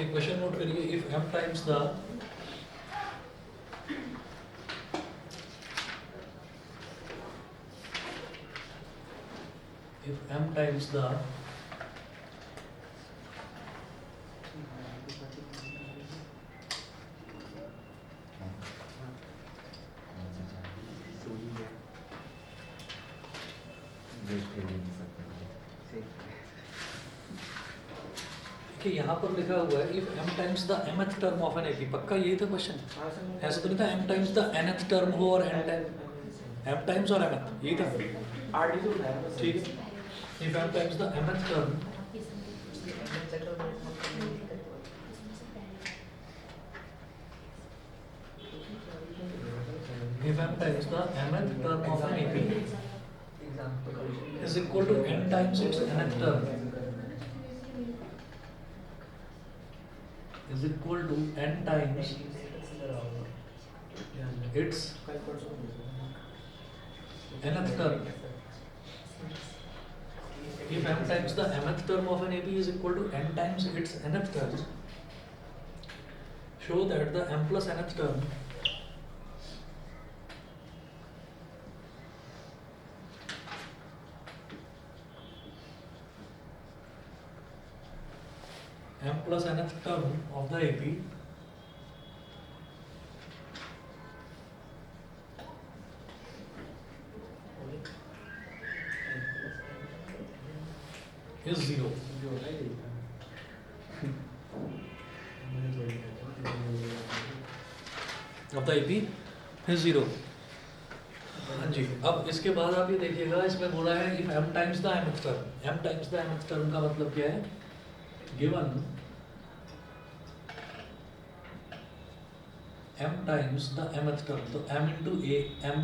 एक question note करिए, if m times the कि यहाँ पर लिखा हुआ है if m times the mth term of an AP, पक्का यही था क्वेश्चन? ऐसा तो नहीं था m times the nth term हो और n टाइम m टाइम्स और mth, यही था, ठीक है? If m times the mth term if m times the mth term of an AP is equal to n times its nth term is equal to n times its nth term. If m times the mth term of an AP is equal to n times its nth term, show that the m plus nth term m plus nth term of the AP is 0. Of the AP is 0. हाँ जी, अब इसके बाद आप ये देखिएगा, इसमें बोला है if m times the mth term, m times the mth term का मतलब क्या है? Given m times the mth term, तो m into a m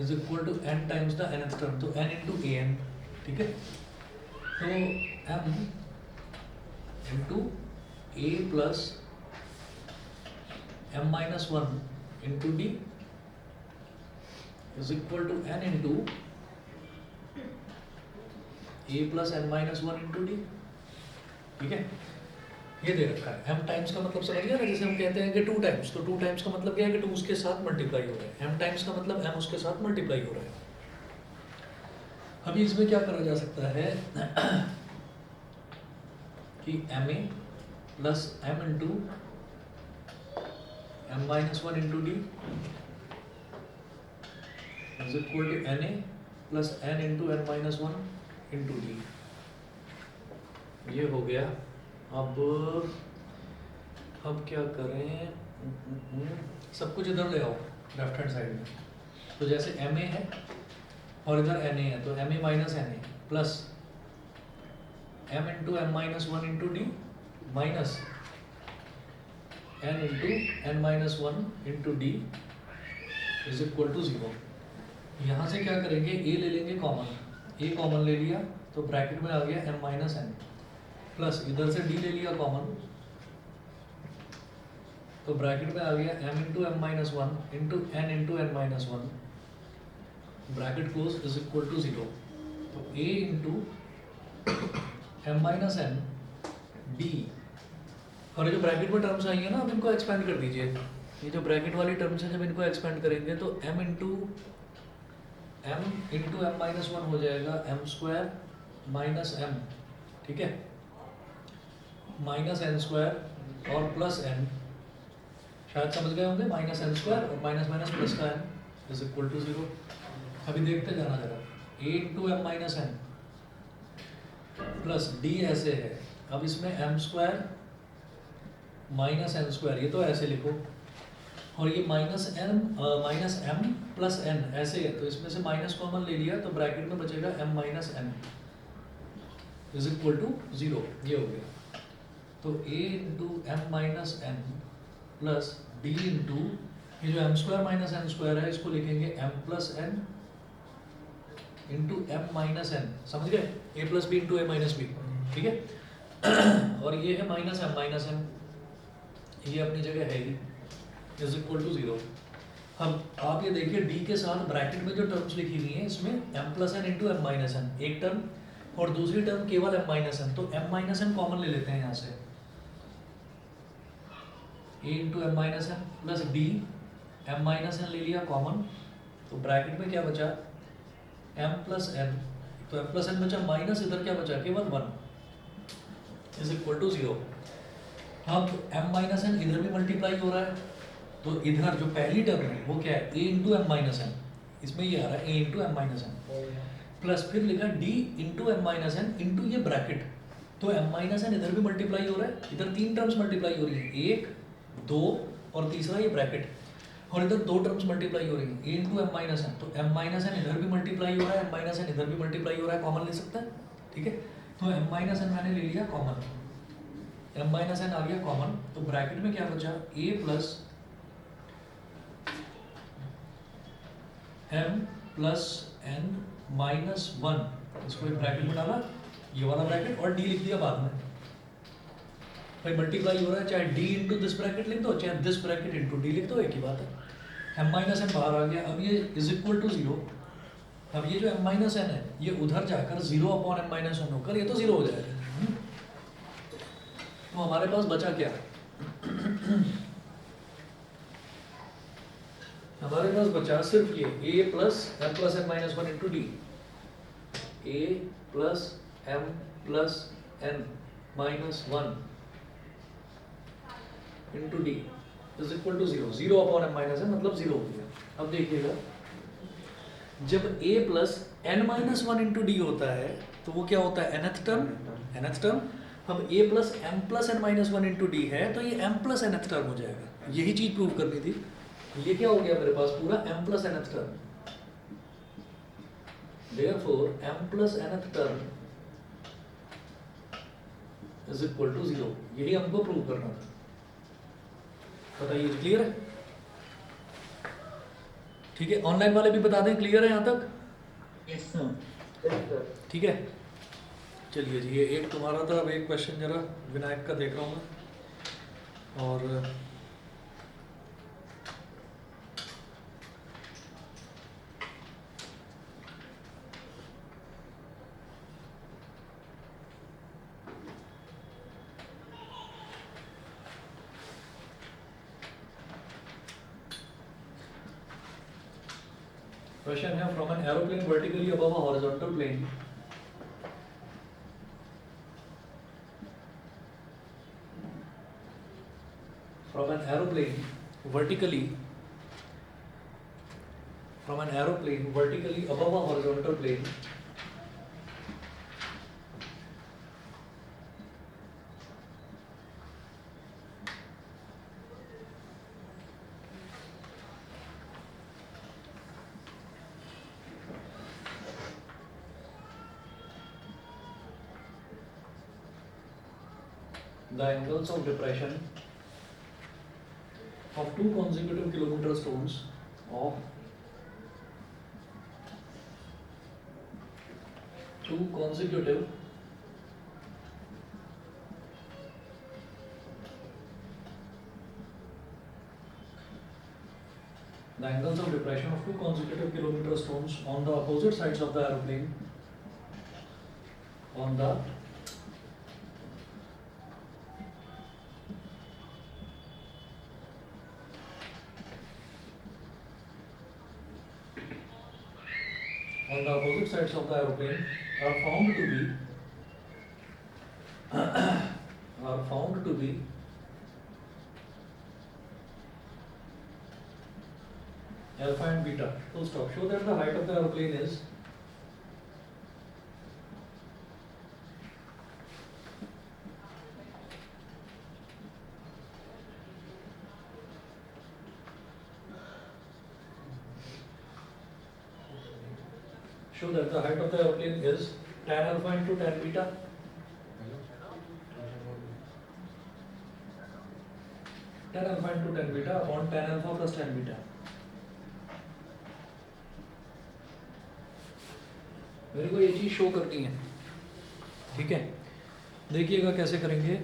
is equal to n times the nth term, तो n into a n, ठीक है? तो m into a plus m minus 1 into d is equal to n into a plus n minus 1 into d, ठीक है? ये दे रखा है। m times का मतलब समझ गया ना, जैसे हम कहते हैं कि 2 टाइम्स, तो 2 टाइम्स का मतलब क्या है कि 2 उसके साथ मल्टीप्लाई हो रहा है। m टाइम्स का मतलब m उसके साथ मल्टीप्लाई हो रहा है। अभी इसमें क्या करा जा सकता है कि ma plus m into m minus 1 into D is equal to na plus n into n minus 1 into D. ये हो गया। अब क्या करें, सब कुछ इधर ले आओ लेफ्ट हैंड साइड में। तो जैसे ma है और इधर na है, तो ma minus na plus m into m minus 1 into D minus n into n minus 1 into D is equal to 0। यहाँ से क्या करेंगे, a ले लेंगे कॉमन, a कॉमन ले लिया तो ब्रैकेट में आ गया m माइनस n प्लस इधर से d ले लिया कॉमन तो ब्रैकेट में आ गया m into m minus 1 into n into n minus 1, bracket close is equal to 0। तो a into m minus n d, और ये जो ब्रैकेट में टर्म्स आई है ना, अब इनको एक्सपेंड कर दीजिए। ये जो ब्रैकेट वाली टर्म्स हैं, जब इनको एक्सपेंड करेंगे तो m इंटू m माइनस 1 हो जाएगा m स्क्वायर माइनस m, ठीक है, माइनस n स्क्वायर और प्लस n, शायद समझ गए होंगे, माइनस n स्क्वायर और माइनस माइनस प्लस का n इज इक्वल टू 0। अभी देखते जाना जरा, a into m minus n plus d ऐसे है, अब इसमें m square minus n square, ये तो ऐसे लिखो, और ये माइनस m प्लस n ऐसे है, तो इसमें से माइनस कॉमन ले लिया तो ब्रैकेट में बचेगा m minus n is equal to 0। ये हो गया। तो a into m minus n plus d into ये जो m square minus n square है, इसको लिखेंगे m plus n into m minus n, समझ गए, a plus B into a minus B, ठीक है। और ये है माइनस m, ये अपनी जगह है ही, इज इक्वल टू 0। हम आप ये देखिए d के साथ ब्रैकेट में जो टर्म्स लिखी हुई हैं, इसमें m plus n into m minus n एक टर्म और दूसरी टर्म केवल m माइनस n, तो m माइनस n कॉमन ले लेते हैं यहाँ से, A into M minus N plus D M minus N ले लिया कॉमन, तो ब्रैकेट में क्या बचा एम प्लस एन, तो एम प्लस एन बचा माइनस इधर क्या बचा केवल 1 इज इक्वल टू 0। अब एम माइनस एन इधर भी मल्टीप्लाई हो रहा है, तो इधर जो पहली टर्म है वो क्या है A into M minus N, इसमें ये आ रहा है A into M minus N plus फिर लिखा D into M minus N into ये ब्रैकेट, तो एम माइनस एन इधर भी मल्टीप्लाई हो रहा है, इधर 3 टर्म्स मल्टीप्लाई हो रही है, 1 2 और तीसरा ये ब्रैकेट, और इधर 2 टर्म्स मल्टीप्लाई हो रही है A into M minus N, तो एम माइनस एन इधर भी मल्टीप्लाई हो रहा है, एम माइनस एन इधर भी मल्टीप्लाई हो रहा है, कॉमन ले सकता है, ठीक है। तो एम माइनस एन मैंने ले लिया कॉमन, एम माइनस एन आ गया कॉमन, तो ब्रैकेट में क्या बचा A plus M plus N minus 1, इसको एक ब्रैकेट में डाला, ये वाला ब्रैकेट, और डी लिख दिया बाद में, भाई मल्टीप्लाई हो रहा है, चाहे डी इंटू दिस ब्रैकेट लिख दो चाहे दिस ब्रैकेट इंटू डी लिख दो, एक ही बात है। एम माइनस एन बाहर आ गया, अब ये इज इक्वल टू 0, अब ये जो एम माइनस एन है ये उधर जाकर 0 अपॉन एम माइनस एन होकर ये तो 0 हो जाएगा, तो हमारे पास बचा क्या हमारे पास बचा सिर्फ ये a plus M plus N minus 1 into D, A plus M plus N minus 1 into D is equal to 0, 0 upon M minus N मतलब 0 हो गया। अब देखिएगा जब a plus N minus 1 into D होता है तो वो क्या होता है nth टर्म, अब a plus M plus N minus 1 into D है तो ये m प्लस nth टर्म हो जाएगा, यही चीज प्रूव करनी थी। ये क्या हो गया मेरे पास पूरा m plus nth term, therefore m plus nth term is equal to 0, यही हमको प्रूव करना था। बताइए क्लियर है? ठीक है, ऑनलाइन वाले भी बता दें क्लियर है यहाँ तक? Yes sir. ठीक है, चलिए जी, ये एक तुम्हारा था, अब एक क्वेश्चन जरा विनायक का देख रहा हूँ मैं, और क्वेश्चन है from an aeroplane vertically above a horizontal plane from an aeroplane vertically above a horizontal plane the angles of depression of 2 consecutive kilometer stones of 2 consecutive the angles of depression of 2 consecutive kilometer stones on the opposite sides of the aeroplane on the opposite sides of the aeroplane are found to be alpha and beta. Full stop. Show that the height of the aeroplane is show that the height of the aeroplane is tan alpha into tan beta. Tan alpha into tan beta upon tan alpha plus tan beta. मेरे को ये चीज show करनी है, ठीक है? देखिएगा कैसे करेंगे।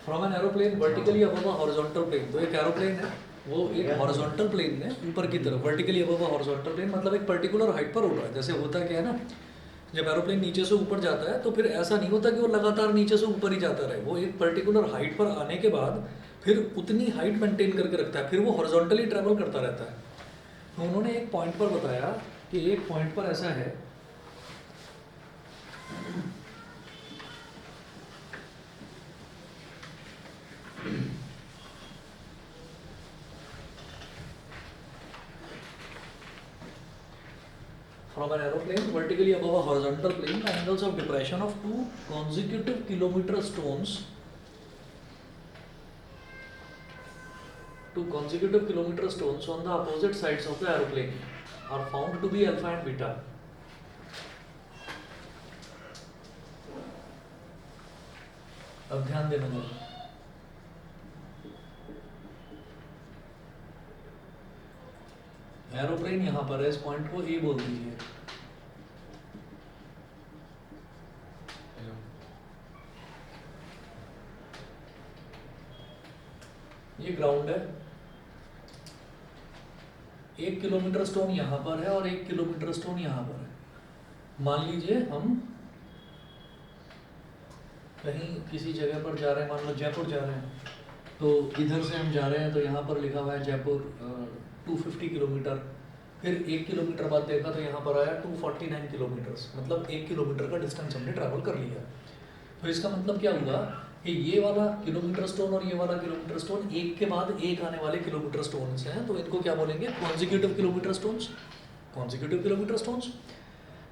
From an aeroplane vertically above a horizontal plane, तो एक एरोप्लेन है वो एक हॉरिजॉन्टल प्लेन में ऊपर की तरफ वर्टिकली अबव हॉरिजॉन्टल प्लेन, मतलब एक पर्टिकुलर हाइट पर उड़ रहा है। जैसे होता क्या है ना, जब एरोप्लेन नीचे से ऊपर जाता है तो फिर ऐसा नहीं होता कि वो लगातार नीचे से ऊपर ही जाता रहे, वो एक पर्टिकुलर हाइट पर आने के बाद फिर उतनी हाइट मेंटेन करके रखता है, फिर वो हॉरिजॉन्टली ट्रैवल करता रहता है। तो उन्होंने एक पॉइंट पर बताया कि एक पॉइंट पर ऐसा है from an aeroplane vertically above a horizontal plane, the angles of depression of two consecutive kilometer stones, two consecutive kilometer stones on the opposite sides of the aeroplane are found to be alpha and beta. अब ध्यान देना जरा, aeroplane यहाँ पर है, इस point को ए बोल दीजिए। ये ग्राउंड है, 1 किलोमीटर स्टोन यहाँ पर है और 1 किलोमीटर स्टोन यहाँ पर है। मान लीजिए हम कहीं किसी जगह पर जा रहे हैं, मान लो जयपुर जा रहे हैं, तो इधर से हम जा रहे हैं तो यहाँ पर लिखा हुआ है जयपुर 250 किलोमीटर, फिर 1 किलोमीटर बाद देखा तो यहाँ पर आया 249 किलोमीटर्स, मतलब 1 किलोमीटर का डिस्टेंस हमने ट्रैवल कर लिया। तो इसका मतलब क्या हुआ कि ये वाला किलोमीटर स्टोन और ये वाला किलोमीटर स्टोन एक के बाद एक आने वाले किलोमीटर स्टोन्स हैं, तो इनको क्या बोलेंगे, consecutive kilometre stones, consecutive kilometre stones.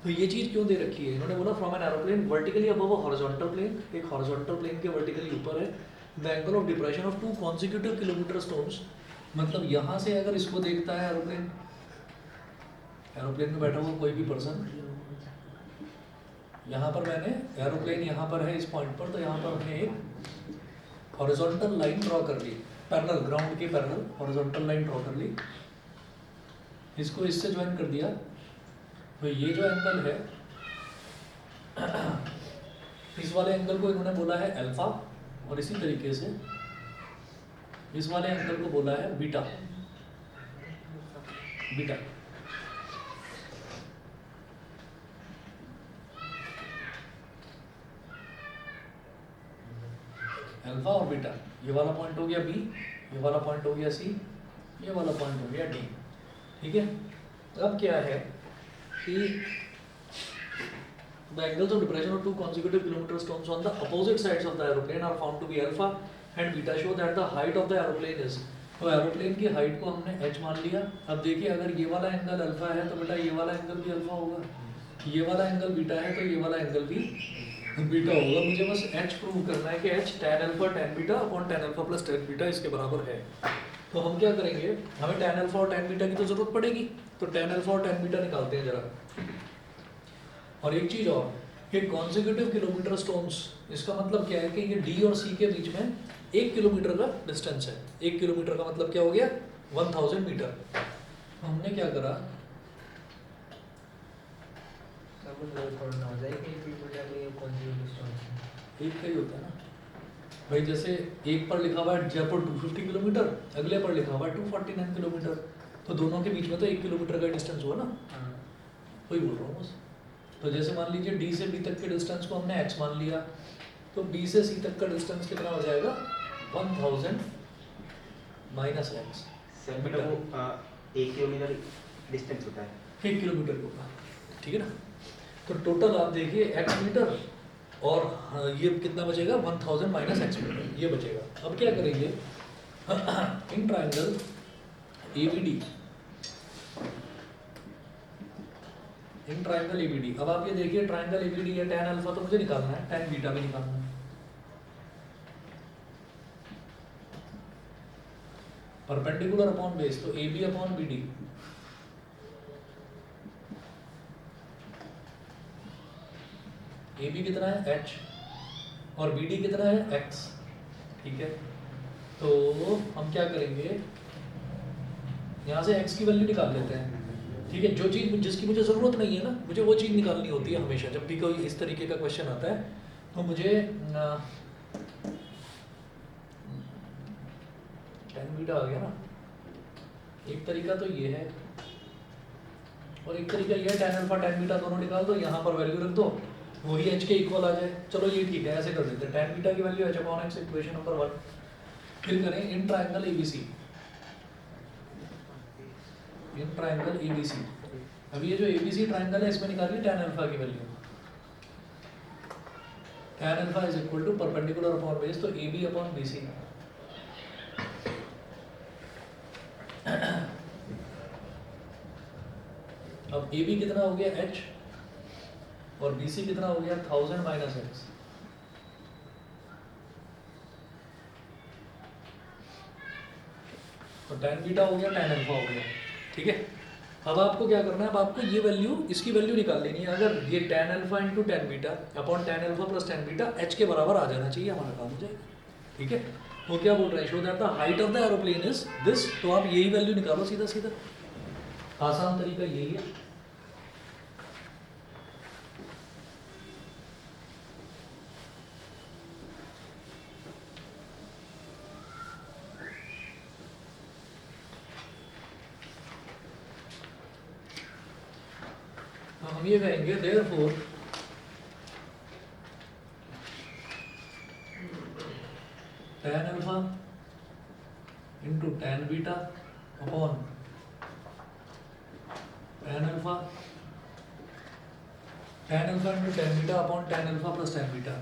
तो ये चीज़ क्यों दे रखी है, इन्होंने बोला from an aeroplane vertically above a horizontal plane, एक हॉरिजॉन्टल प्लेन के वर्टिकली ऊपर है, the angle of depression of two consecutive kilometre stones, मतलब यहाँ से अगर इसको देखता है एरोप्लेन, एरोप्लेन में बैठा हुआ कोई भी पर्सन, यहाँ पर मैंने एरोप्लेन यहाँ पर है इस पॉइंट पर, तो यहाँ पर हमने एक हॉरिजॉन्टल लाइन ड्रॉ कर ली, पैरेलल, ग्राउंड के पैरेलल हॉरिजॉन्टल लाइन ड्रॉ कर ली, इसको इससे ज्वाइन कर दिया। तो ये जो एंगल है इस वाले एंगल को इन्होंने बोला है अल्फा, और इसी तरीके से इस वाले एंगल को बोला है बीटा, बीटा। अल्फा और बीटा, ये वाला पॉइंट हो गया बी, ये वाला पॉइंट हो गया सी, ये वाला पॉइंट हो गया डी, ठीक है। अब क्या है कि the angles of depression of two consecutive kilometer stones on the opposite sides of the aeroplane are found to be alpha and beta, show that the height of the aeroplane is, तो aeroplane की height को हमने h मान लिया। अब देखिए अगर ये वाला एंगल अल्फा है तो बेटा ये वाला एंगल भी अल्फा होगा, ये वाला एंगल बीटा है तो ये वाला एंगल भी बीटा होगा। मुझे बस h प्रूव करना है कि h tan alpha tan beta upon tan alpha plus tan beta इसके बराबर है। तो हम क्या करेंगे, हमें tan अल्फा और tan बीटा की तो जरूरत पड़ेगी, तो tan अल्फा और tan बीटा निकालते हैं जरा। और एक चीज और, ये कॉन्जिक्यूटिव किलोमीटर स्टोन्स, इसका मतलब क्या है कि ये डी और सी के बीच में 1 किलोमीटर का डिस्टेंस है। 1 किलोमीटर का मतलब क्या हो गया, 1000 मीटर। तो हमने क्या करा, एक का ही होता है ना भाई, जैसे एक पर लिखा हुआ है जयपुर 250 किलोमीटर, अगले पर लिखा हुआ है 249 किलोमीटर, तो दोनों के बीच में तो 1 किलोमीटर का डिस्टेंस हुआ ना, वही बोल रहा हूँ बस। तो जैसे मान लीजिए डी से बी तक के डिस्टेंस को हमने x मान लिया, तो बी से सी तक का डिस्टेंस कितना हो जाएगा, 1000 माइनस एक्स। सर बेटा वो 1 किलोमीटर डिस्टेंस होता है, 1 किलोमीटर के ऊपर, ठीक है ना। तो टोटल आप देखिए x मीटर और ये कितना बचेगा, 1000 माइनस एक्स मीटर, ये बचेगा। अब क्या करेंगे, in triangle ABD, in triangle ABD, अब आप ये देखिए ट्राइंगल ABD है, tan अल्फा तो मुझे निकालना है, tan बीटा भी निकालना है। परपेंडिकुलर अपॉन बेस, तो AB अपॉन BD, AB कितना है h और BD कितना है x, ठीक है। तो हम क्या करेंगे, यहाँ से x की वैल्यू निकाल लेते हैं, ठीक है। जो चीज़ जिसकी मुझे ज़रूरत नहीं है ना, मुझे वो चीज़ निकालनी होती है हमेशा, जब भी कोई इस तरीके का क्वेश्चन आता है तो मुझे tan बीटा आ गया ना, एक तरीका तो ये है और एक तरीका ये है tan अल्फा tan बीटा दोनों निकाल दो, यहाँ पर वैल्यू रख दो, वही h के इक्वल आ जाए। चलो ये ठीक है, ऐसे कर देते हैं। tan बीटा की value h upon x, equation number 1। फिर करें in triangle ABC, in triangle ABC। अब ये जो ABC ट्रायंगल है इसमें निकालिए tan अल्फा की value. tan alpha is equal to perpendicular upon base, तो AB अपॉन BC। अब AB कितना हो गया h और BC कितना हो गया 1000 माइनस x। तो tan बीटा हो गया tan अल्फा हो गया, ठीक है। अब आपको क्या करना है, अब आपको ये वैल्यू, इसकी वैल्यू निकाल लेनी है। अगर ये tan alpha into tan beta upon tan alpha plus tan beta h के बराबर आ जाना चाहिए, हमारा काम हो जाएगा, ठीक है। वो क्या बोल रहे हैं, show that the height of the aeroplane is this, तो आप यही वैल्यू निकालो सीधा सीधा, आसान तरीका यही है। हम ये कहेंगे therefore tan alpha into tan beta upon tan alpha into tan beta upon tan alpha plus tan beta,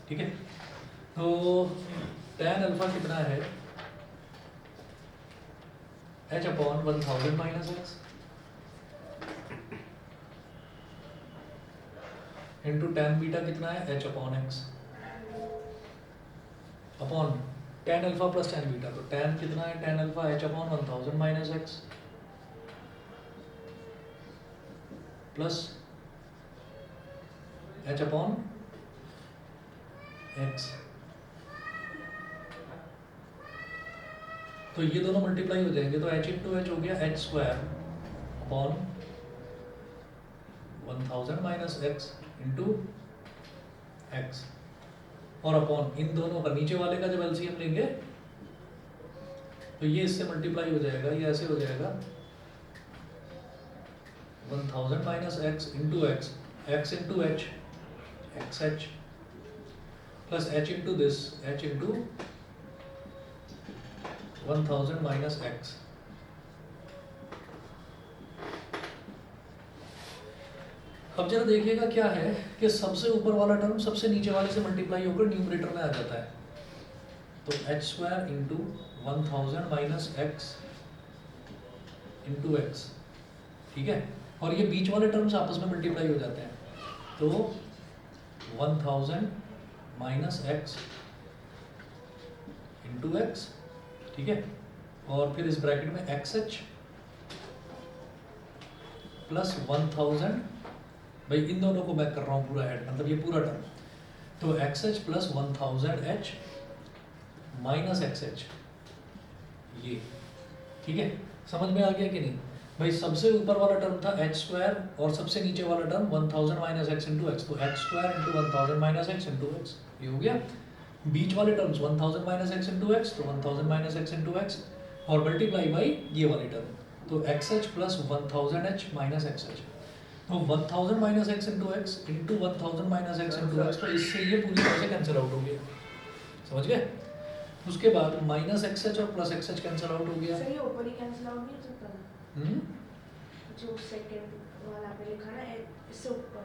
ठीक है। तो tan अल्फा कितना है h upon 1000 minus x into tan beta कितना है h upon x upon tan alpha plus tan beta, तो tan कितना है tan alpha h upon 1000 minus x plus h upon x। तो ये दोनों मल्टीप्लाई हो जाएंगे, तो h इंटू h हो गया h square upon 1000 minus x into x और अपॉन इन दोनों का नीचे वाले का जब एलसीएम लेंगे तो ये इससे मल्टीप्लाई हो जाएगा, ये ऐसे हो जाएगा 1000 minus x into x into h xh plus h into this h into 1000 minus x। अब जरा देखिएगा क्या है कि सबसे ऊपर वाला टर्म सबसे नीचे वाले से मल्टीप्लाई होकर न्यूमरेटर में आ जाता है, तो h square into 1000 minus x into x, ठीक है। और ये बीच वाले टर्म्स आपस में मल्टीप्लाई हो जाते हैं, तो 1000 माइनस x इंटू x, ठीक है। और फिर इस ब्रैकेट में xh प्लस 1000, भाई इन दोनों को मैं कर रहा हूँ पूरा ऐड, मतलब ये पूरा टर्म, तो xh plus 1000h minus xh, ये ठीक है। समझ में आ गया कि नहीं भाई? सबसे ऊपर वाला टर्म था h स्क्वायर और सबसे नीचे वाला term 1000 minus x into x, तो h square into 1000 minus x into x, ये हो गया। बीच वाले terms 1000 minus x into x, तो 1000 माइनस x इंटू एक्स और मल्टीप्लाई बाई ये वाले टर्म, तो xh plus 1000h minus xh, तो 1000 minus x into x into 1000 minus x into x, तो इससे ये पूरी तरह से कैंसिल आउट हो गया, समझ गए। उसके बाद माइनस xh और प्लस xh कैंसिल आउट हो गया। सर ये ऊपर ही कैंसिल आउट नहीं हो सकता ना? जो सेकंड वाला पे लिखा ना इससे ऊपर,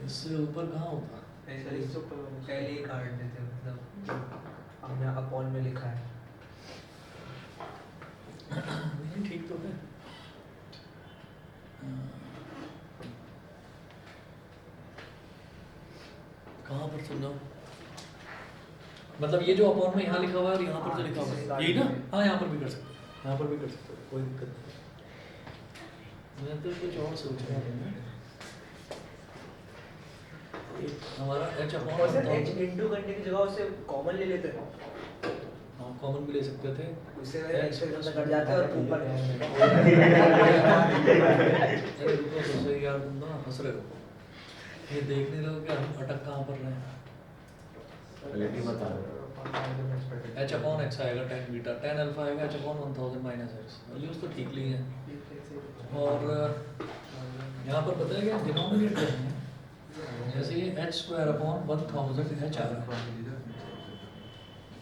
इससे ऊपर कहाँ होता? ऐसा इससे ऊपर पहले ही काट देते, मतलब हमने अपॉन में लिखा है। नहीं ठीक तो है। कहाँ पर समझाओ, मतलब ये जो अपॉन में यहाँ लिखा हुआ है और यहाँ पर जो लिखा हुआ है यही ना? हाँ यहाँ पर भी कर सकते हो, यहाँ पर भी कर सकते हो, कोई दिक्कत नहीं। मैं तो कुछ और सोच रहा हूँ, हमारा h अपॉन और सर h इंटू करने की जगह उसे कॉमन ले लेते हैं। हाँ कॉमन भी ले सकते थे, उससे h से कट जाता है और ऊपर अरे रुको तो सही यार, तुम ना हंस रहे हो, ये देखने लगो कि हम अटक कहाँ पर रहे हैं। रिलेटिव बता रहे हो। एच अपॉन एक्स आएगा टेन बीटा, टेन अल्फा आएगा H upon 1000 minus x. Values तो ठीक ली हैं। और यहाँ पर पता है क्या डिनोमिनेटर है, जैसे ये एच स्क्वायर अपॉन 1000 एच आ रहा है,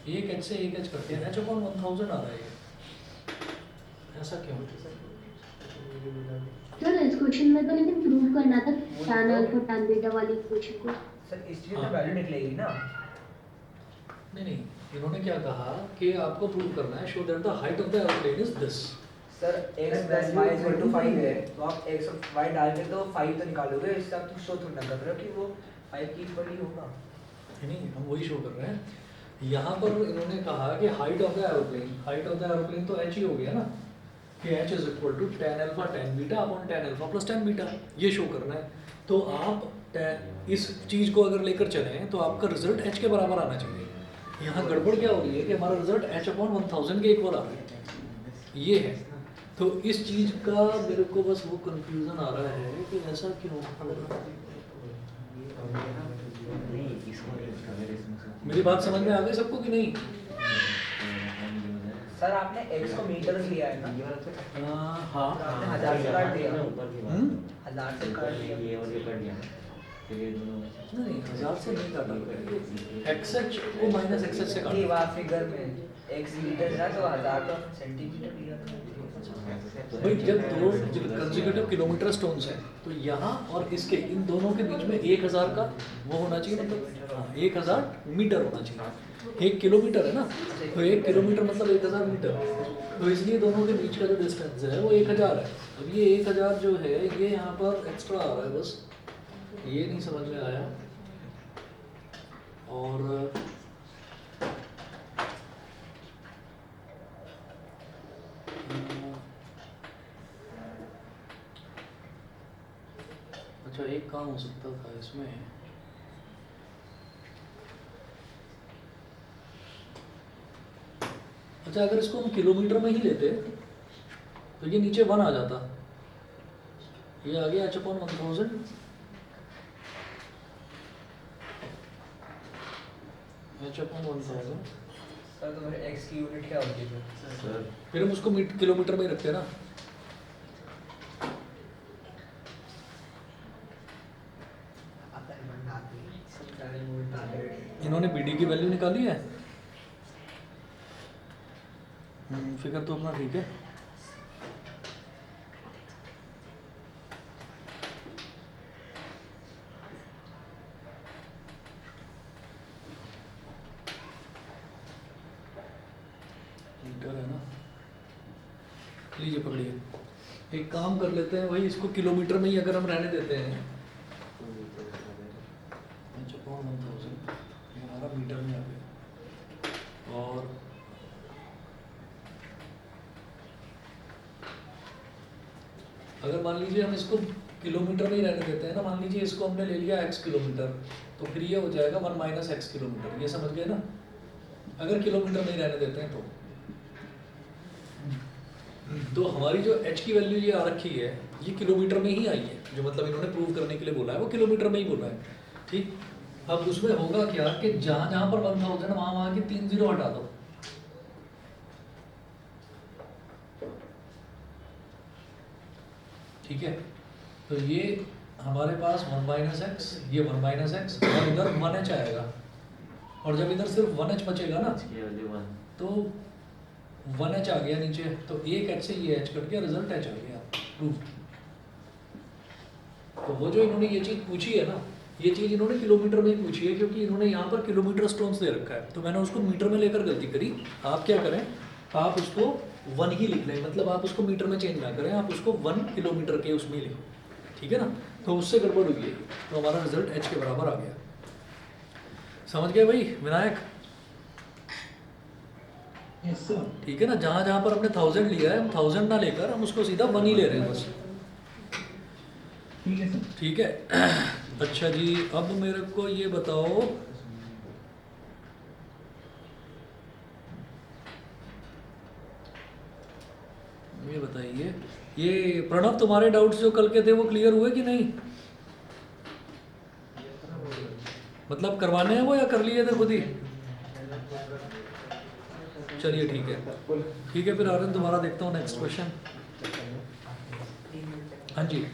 एक एच से एक एच करते हैं, एच अपॉन 1000 आ रहा है ये। ऐसा क्यों? सर इस क्वेश्चन में तो लेकिन प्रूव करना था tan अल्फा tan बीटा वाली इक्वेशन को। सर इसलिए तो वैल्यू निकलेगी ना। नहीं, इन्होंने क्या कहा कि आपको प्रूव करना है show that the height of the aeroplane is this. Sir x plus y equal to 5 है, तो आप x और y डाल के तो 5 तो निकालोगे, इससे आप तो शो थोड़ा ना कर रहे हो कि वो 5 की इक्वल ही होगा। नहीं, हम वही शो कर रहे हैं। यहाँ पर इन्होंने कहा कि height of the aeroplane, height of the aeroplane तो h ही हो गया ना, कि h is equal to tan alpha tan beta upon tan alpha plus tan beta, ये शो करना है। तो आप इस चीज़ को अगर लेकर चलें तो आपका रिजल्ट h के बराबर आना चाहिए। यहाँ गड़बड़ क्या हो रही है कि हमारा रिजल्ट h अपॉन 1000 के इक्वल आ रहा है, ये है। तो इस चीज़ का मेरे को बस वो कंफ्यूजन आ रहा है कि ऐसा क्यों हो रहा है। मेरी बात समझ में आ गई सबको कि नहीं? सर आपने x को मीटर लिया है ना, हाँ, आपने 1000 से काट दिया, हम्म? 1000 से काट दिया। नहीं, 1000 से नहीं काटा, XH को माइनस XH से ये काटा। बात फिगर में x मीटर था तो 1000 तो सेंटीमीटर लिया था। भाई जब दो कंसेक्यूटिव किलोमीटर स्टोन्स हैं तो यहाँ और इसके इन दोनों के बीच में 1000 का वो होना चाहिए, मतलब हाँ 1000 मीटर होना चाहिए। 1 किलोमीटर है ना, तो 1 किलोमीटर मतलब 1000 मीटर, तो इसलिए दोनों के बीच का जो डिस्टेंस है वो 1000 है। अब ये 1000 जो है ये यहाँ पर एक्स्ट्रा आ रहा है, बस ये नहीं समझ में आया। और अच्छा एक काम हो सकता था इसमें, अच्छा अगर इसको हम किलोमीटर में ही लेते तो ये नीचे 1 आ जाता, ये आ गया h upon 1000, h upon 1000। Sir तो मेरे x की यूनिट क्या होती है फिर? फिर हम उसको किलोमीटर में ही रखते हैं ना। इन्होंने BD की वैल्यू निकाली है, फिगर तो अपना ठीक है। मीटर है ना, लीजिए पकड़िए, एक काम कर लेते हैं भाई, इसको किलोमीटर में ही अगर हम रहने देते हैं, हमारा मीटर में आ गया। और अगर मान लीजिए हम इसको किलोमीटर में ही रहने देते हैं ना, मान लीजिए इसको हमने ले लिया x किलोमीटर, तो फिर ये हो जाएगा 1 माइनस x किलोमीटर, ये समझ गए ना, अगर किलोमीटर में ही रहने देते हैं तो हमारी जो h की वैल्यू ये आ रखी है ये किलोमीटर में ही आई है, जो मतलब इन्होंने प्रूव करने के लिए बोला है वो किलोमीटर में ही बोला है, ठीक। अब उसमें होगा क्या कि जहाँ जहाँ पर 1000 वहाँ की 3 0 हटा दो, ठीक है। तो ये हमारे पास 1 माइनस एक्स, ये 1 माइनस एक्स, और इधर 1h आएगा, और जब इधर सिर्फ 1h बचेगा ना तो 1h आ गया नीचे, तो एक h से ये h कट गया, रिजल्ट h आ गया, प्रूफ। तो वो जो इन्होंने ये चीज़ पूछी है ना, ये चीज़ इन्होंने किलोमीटर में ही पूछी है, क्योंकि इन्होंने यहाँ पर किलोमीटर स्टोन्स दे रखा है, तो मैंने उसको मीटर में लेकर गलती करी। आप क्या करें, आप उसको 1 ही लिख लें, मतलब आप उसको मीटर में चेंज ना करें, आप उसको 1 किलोमीटर के उसमें लिखो, ठीक है ना। तो उससे गड़बड़ हुई है, तो हमारा रिजल्ट h के बराबर आ गया। समझ गए भाई विनायक? ठीक है ना, जहाँ जहाँ पर हमने 1000 लिया है, हम 1000 ना लेकर हम उसको सीधा 1 ही ले रहे हैं बस, ठीक है। अच्छा जी, अब मेरे को ये बताओ, ये बताइए, ये प्रणव तुम्हारे डाउट्स जो कल के थे वो क्लियर हुए कि नहीं? मतलब करवाने हैं वो या कर लिए थे खुद ही? चलिए ठीक है, ठीक है। फिर आर्यन दोबारा देखता हूँ नेक्स्ट क्वेश्चन। हाँ जी,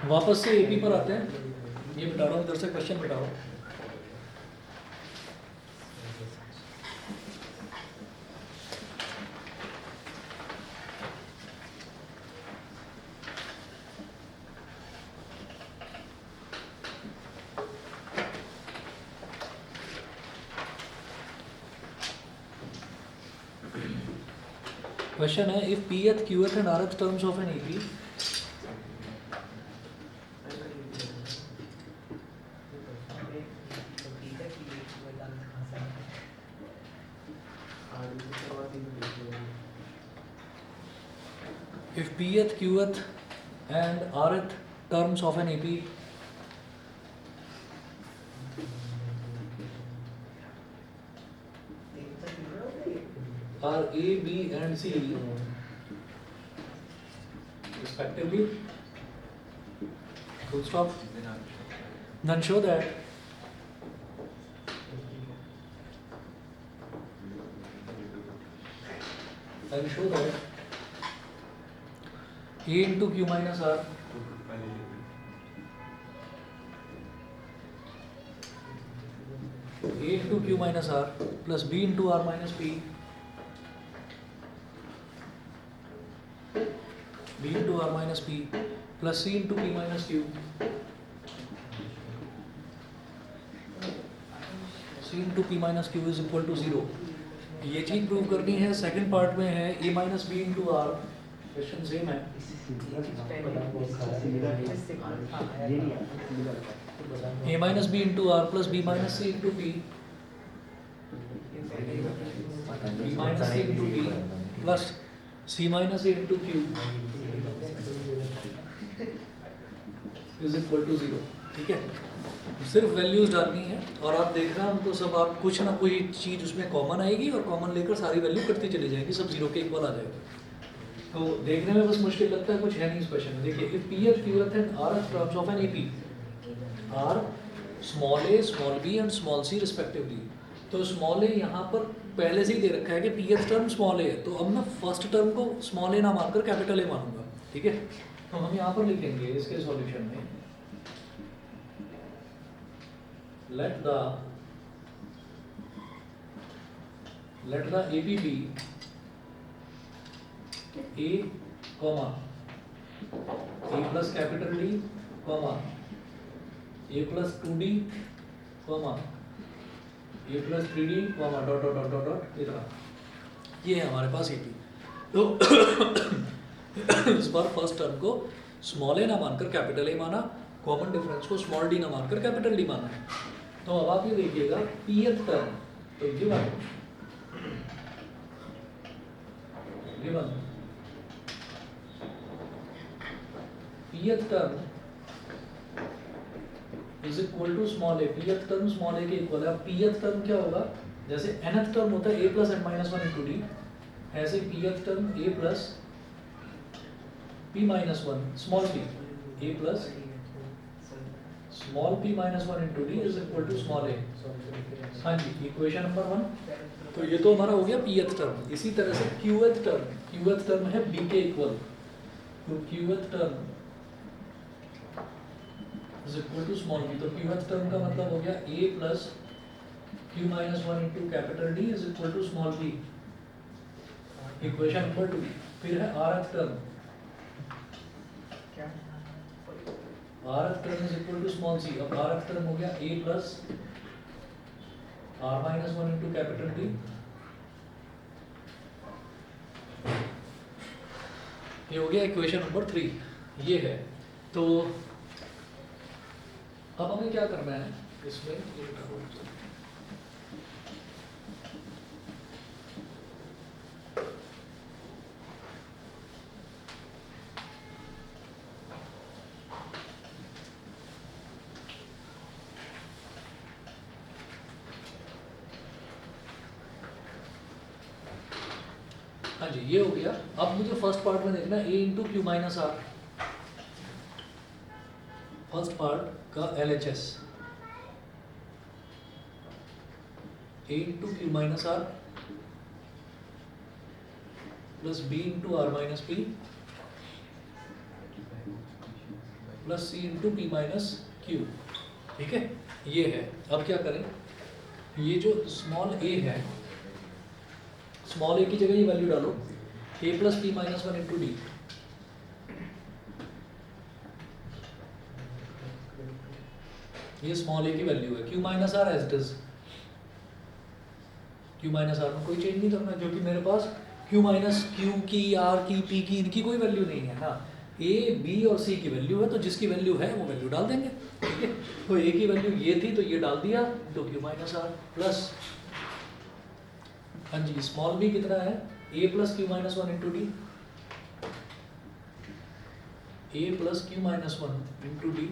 वापस से एपी पर आते हैं। ये मिटा रहा हूँ इधर से, क्वेश्चन मिटा रहा हूँ। क्वेश्चन है, if pth qth and rth terms of an AP if pth qth and rth terms of an AP are A, B and C respectively, full stop, then show that A into Q minus R A into Q minus R plus B into R minus P B into R minus P plus C into P minus Q C into P minus Q is equal to 0। ये चीज prove करनी है। Second part में है A minus B into R, question same है। A minus B into R plus B minus C into P B minus C into P plus C minus A into Q is equal to 0। ठीक है, सिर्फ values डालनी है और आप देखना हमको सब, आप कुछ ना कोई चीज़ उसमें कॉमन आएगी और कॉमन लेकर सारी वैल्यू कटती चली जाएगी, सब 0 के इक्वल आ जाएगा। तो देखने में बस मुश्किल लगता है, कुछ है नहीं इस क्वेश्चन में। देखिए, if pth qth and rth terms of an AP are small a small b and small c respectively, तो स्मॉल a यहाँ पर पहले से ही दे रखा है कि pth टर्म स्मॉल a है, तो अब मैं फर्स्ट टर्म को स्मॉल a ना मानकर कैपिटल A मानूंगा। ठीक है, तो हम यहाँ पर लिखेंगे इसके सॉल्यूशन में, let the AP be A, comma A plus capital D, comma A plus 2D, comma A plus 3D, comma dot dot dot dot dot इतना। ये है हमारे पास AP। तो इस बार फर्स्ट टर्म को स्मॉल a ना मानकर कैपिटल A माना, कॉमन डिफरेंस को स्मॉल d ना मानकर कैपिटल D माना। तो अब आप ये देखिएगा pth टर्म, तो given pth term is equal to small a, pth term small a के इक्वल है। अब pth टर्म क्या होगा, जैसे nth टर्म होता है a plus n minus 1 into d, ऐसे pth term a plus p minus 1 small p, a plus small p minus 1 into d is equal to small a। हाँ जी, equation number 1। तो ये तो हमारा हो गया pth टर्म। इसी तरह से qth टर्म है b के इक्वल, तो qth term is equal to small b। तो qth टर्म का मतलब हो गया a plus q minus 1 into capital D is equal to small b, equation number 2। फिर है rth term, rth term is equal to small c। अब rth term हो गया a plus r minus 1 into capital D, ये हो गया equation number 3। ये है, तो अब हमें क्या करना है इसमें, हाँ जी ये हो गया। अब मुझे फर्स्ट पार्ट में देखना a into Q minus R, first part का LHS a into Q minus are plus B into R minus P plus C into P minus Q. ठीक है, ये है। अब क्या करें, ये जो स्मॉल ए है, स्मॉल ए की जगह ये वैल्यू डालो, A plus P minus one into D. ये स्मॉल ए की वैल्यू है, Q minus R as it is, Q minus R में कोई चेंज नहीं करना, क्योंकि मेरे पास क्यू माइनस क्यू की, आर की, पी की, इनकी कोई वैल्यू नहीं है। हाँ, ए बी और सी की वैल्यू है, तो जिसकी वैल्यू है वो वैल्यू डाल देंगे। ठीक है, तो ए की वैल्यू ये थी तो ये डाल दिया, तो क्यू माइनस आर प्लस, हाँ जी, स्मॉल बी कितना है, A plus Q minus one into D, A plus Q minus one into D,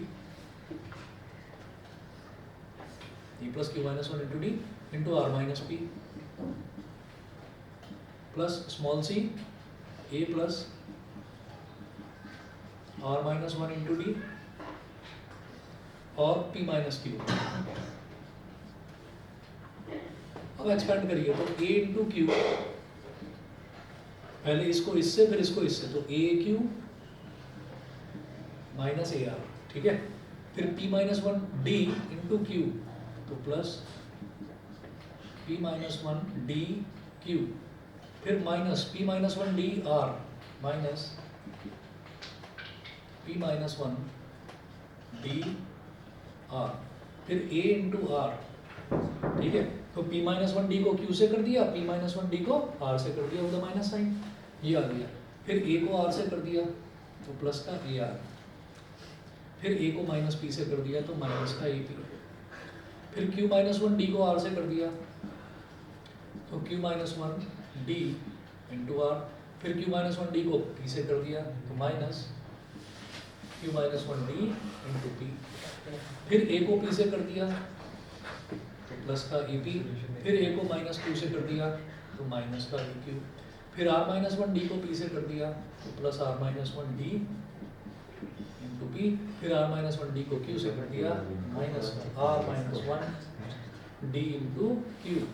A plus Q minus one into D into R minus P plus small C A plus are minus one into D और P minus Q. अब expand करिए तो ए into Q, पहले इसको इससे फिर इसको इससे, तो A Q minus A R. ठीक है, फिर P minus one D into Q, तो plus P minus one D Q, फिर minus P minus one D R minus P minus one D R, फिर ए इंटू आर। ठीक है, तो P minus one D को Q से कर दिया, पी माइनस वन डी को आर से कर दिया, उधर माइनस साइन ये आ गया, फिर ए को आर से कर दिया तो प्लस का ए आर, फिर ए को माइनस पी से कर दिया तो माइनस का ए पी, फिर क्यू माइनस वन डी को आर से कर दिया तो q minus one D into are, फिर क्यू माइनस वन डी को पी से कर दिया तो minus Q minus one D into p, फिर ए को पी से कर दिया तो प्लस का ए पी, फिर ए को माइनस क्यू से कर दिया तो माइनस का ए क्यू, फिर आर माइनस वन डी को पी से कर दिया तो plus are minus one D into p, फिर आर माइनस वन डी को क्यू से कर दिया minus are minus one D into q.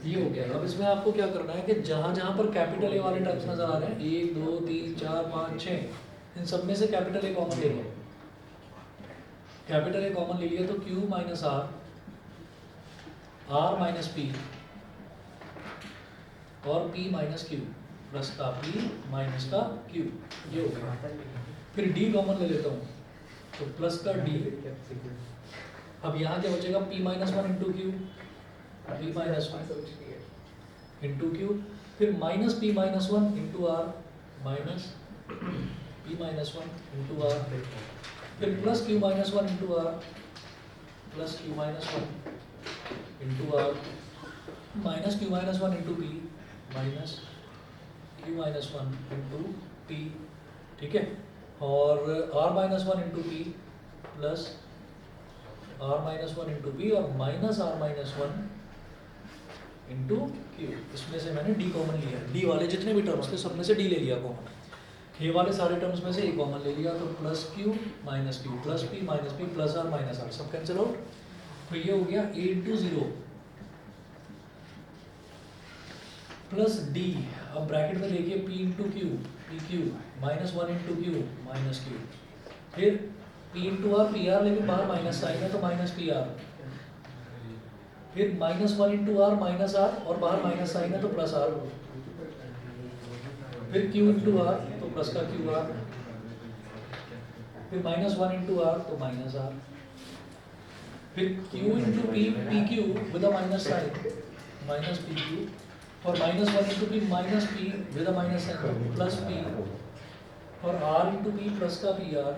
ये हो गया। अब इसमें आपको क्या करना है कि जहां जहां पर कैपिटल ए वाले टर्म्स नजर आ रहे हैं, 1 2 3 4 5 6, इन सब में से कैपिटल ए कॉमन ले लो। कैपिटल ए कॉमन ले लिया तो q minus r, r minus p और पी माइनस क्यू, प्लस का पी माइनस का क्यू, ये हो गया। फिर डी कॉमन ले लेता हूँ तो प्लस का डी, अब यहाँ क्या बचेगा, P minus one into Q, P minus one into Q, फिर minus P minus one into R minus P minus one into are, फिर plus Q minus one into R plus Q minus one into R minus Q minus one into P minus Q minus one into P. ठीक है, और R minus one into P plus are minus one into P और minus are minus one into Q. इसमें से मैंने D common लिया, D वाले जितने भी टर्म्स थे सब में से डी ले लिया कॉमन, ये वाले सारे टर्म्स में से ए कॉमन ले लिया तो plus Q minus P plus P minus P plus are minus R, सब कैंसिल आउट। तो ये हो गया ए इंटू जीरो प्लस डी, अब ब्रैकेट में देखिए P into Q, P Q minus one into Q minus Q, फिर P into R P R, लेकिन बाहर माइनस साइन है तो माइनस पी आर, फिर minus one into R minus R और बाहर माइनस साइन है तो प्लस आर, फिर क्यू इंटू आर तो प्लस का क्यू आर, फिर माइनस वन इंटू आर तो माइनस आर, फिर Q into P, P Q with a minus sign minus P Q, और minus one into P minus P with a minus sign plus P, और R into P plus का P R,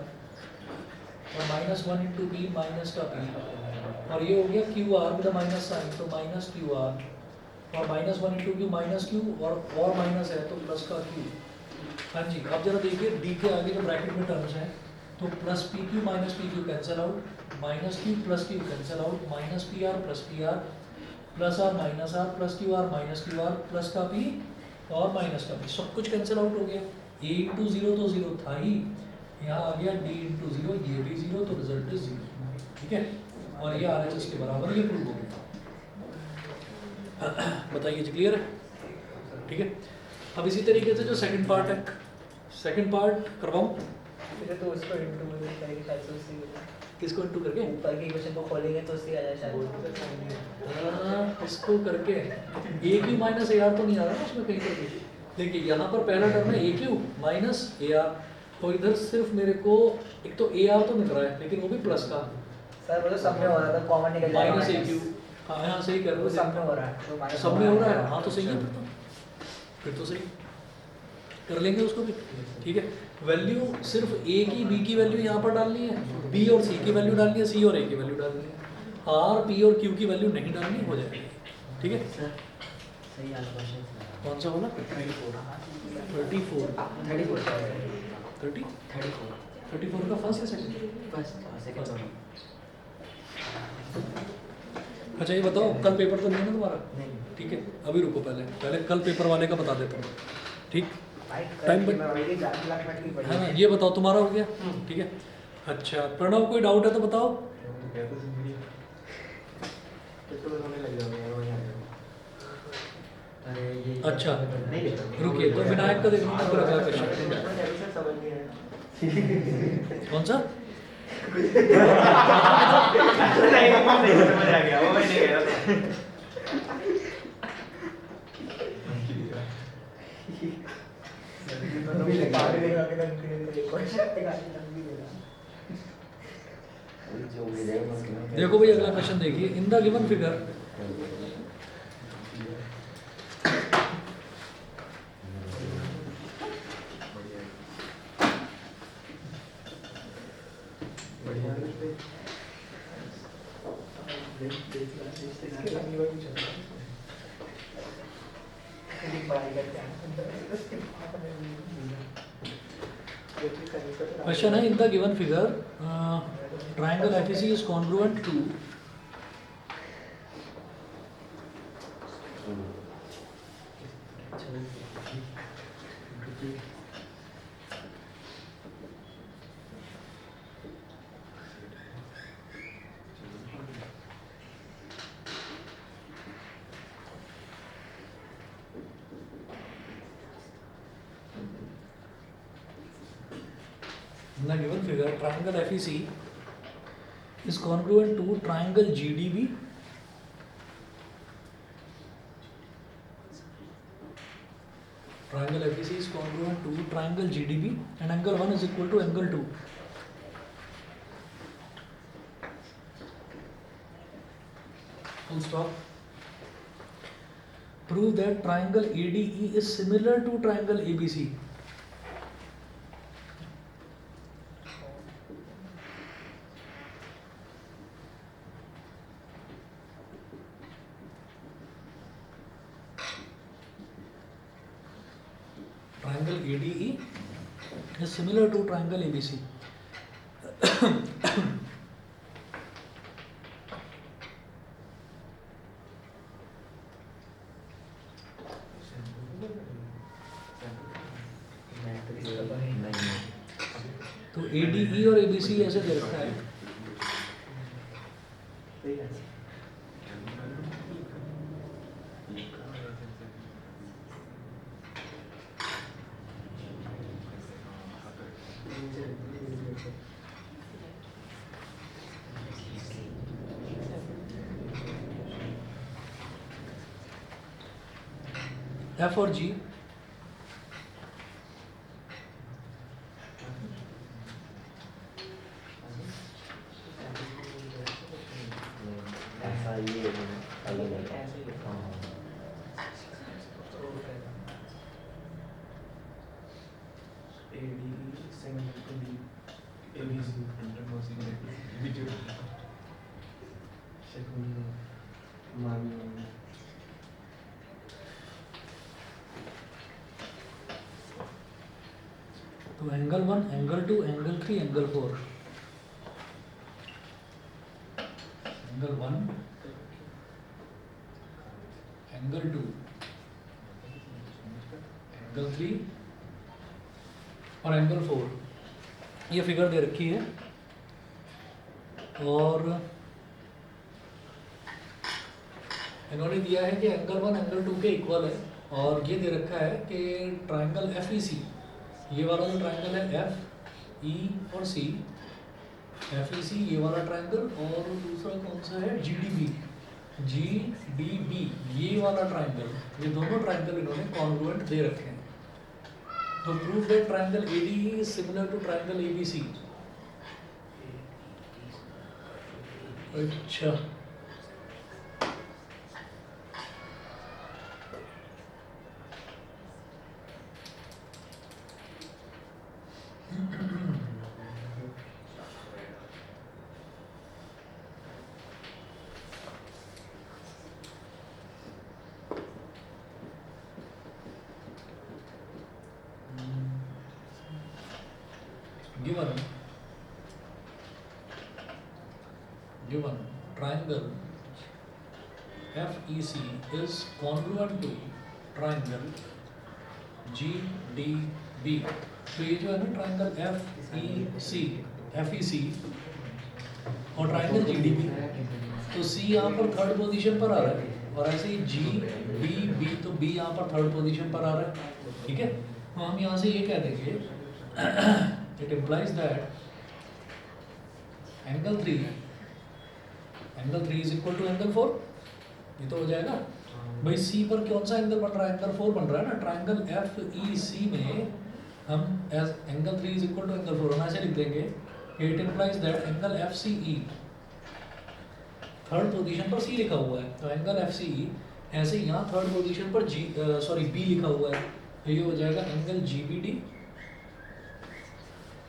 और minus one into P minus का P, और ये हो गया Q R with minus sign तो माइनस क्यू आर, और minus one into Q minus Q और माइनस है तो प्लस का क्यू। हाँ जी, अब जरा देखिए डी के आगे जो ब्रैकेट में टर्म्स हैं तो plus p Q minus P q cancel out, minus q plus q cancel out, minus P r plus are minus are plus q r minus q r plus का P और minus का p, सब कुछ cancel out हो गया। ए into zero तो zero था ही, यहाँ आ गया डी इंटू जीरो, ये भी जीरो तो रिजल्ट इज जीरो। ठीक है, और ये आर एच एस के बराबर, ये प्रूव हो गया। बताइए जी, क्लियर है? ठीक है, अब इसी तरीके से जो सेकंड पार्ट है, सेकंड पार्ट करवाऊँ, फिर तो उसको इंटू करके शायद से उससे होगा। किसको इंटू करके ऊपर के क्वेश्चन को खोलेंगे तो उससे आ जाए शायद। इसको करके ए क्यू माइनस ए आर तो नहीं आ रहा ना उसमें कहीं पर भी। देखिए यहाँ पर पहला टर्म है ए क्यू माइनस ए आर, तो इधर सिर्फ मेरे को एक तो ए आर तो मिल रहा है लेकिन वो भी प्लस का, सर वो तो सब में हो रहा था, कॉमन निकल जाएगा माइनस ए क्यू। हाँ यहाँ सही कर रहे वो हो, सब में हो रहा है, तो minus सब में हो रहा है। हाँ तो सही है, फिर तो सही कर लेंगे उसको भी। ठीक है, वैल्यू सिर्फ ए की बी की वैल्यू यहाँ पर डालनी है, बी और सी की वैल्यू डालनी है, सी और ए की वैल्यू डालनी है, आर पी और क्यू की वैल्यू नहीं डालनी, हो जाएगी। ठीक है, सही वाला क्वेश्चन कौन सा बोला? 34 का फर्स्ट या सेकंड? फर्स्ट अच्छा ये बताओ, कल पेपर तो नहीं है ना तुम्हारा? नहीं। ठीक है, अभी रुको, पहले कल पेपर वाले का बता देता हूँ। ठीक, टाइम Time बट हाँ ये बताओ तुम्हारा हो गया? ठीक है, अच्छा प्रणव कोई डाउट है तो बताओ। अच्छा रुकिए, तो विनायक का देखना पूरा क्या क्वेश्चन कौन सा? समझ आ गया, वो मैं नहीं कह रहा था। देखो भाई अगला क्वेश्चन देखिए, in the given figure question है, in the given figure triangle FEC is congruent to in the given figure triangle FEC is congruent to triangle GDB triangle FEC is congruent to triangle GDB and angle 1 is equal to angle 2. Full stop. Prove that triangle ADE is similar to triangle ABC. Triangle ADE is similar to triangle ABC. तो ADE और ABC ऐसे दे रखा है, F और G ऐसा ये अलग है। तो angle 1, angle 2, angle 3, angle 4, angle 1, angle 2, angle 3 और एंगल 4 ये फिगर दे रखी है और इन्होंने दिया है कि एंगल 1 एंगल 2 के इक्वल है और ये दे रखा है कि ट्राइंगल एफ ई सी, ये वाला जो ट्राइंगल है एफ ई और सी, एफ ई सी ये वाला ट्राइंगल, और दूसरा कौन सा है G D B, G D B ये वाला ट्राइंगल, ये दोनों ट्राइंगल इन्होंने कॉन्ग्रुएंट दे रखे हैं। तो prove that triangle A D is similar to triangle A B C. अच्छा given triangle FEC is congruent to triangle GDB। तो ये जो है ना ट्राइंगल FEC और ट्राइंगल GDB, तो C यहाँ पर थर्ड पोजीशन पर आ रहा है और ऐसे ही GDB तो B यहाँ पर थर्ड पोजीशन पर आ रहा है, ठीक है। तो हम यहाँ से ये कह देंगे it implies that angle 3 is equal to angle 4। ये तो हो जाएगा भाई। C पर कौन सा एंगल बन रहा है, एंगल 4 बन रहा है ना। ट्राइंगल FEC में हम as angle 3 is equal to angle 4 हम ऐसे लिख देंगे it implies that angle FCE third position पर C लिखा हुआ है, तो एंगल FCE ऐसे यहाँ थर्ड पोजीशन पर B लिखा हुआ है, तो ये हो जाएगा एंगल GBD,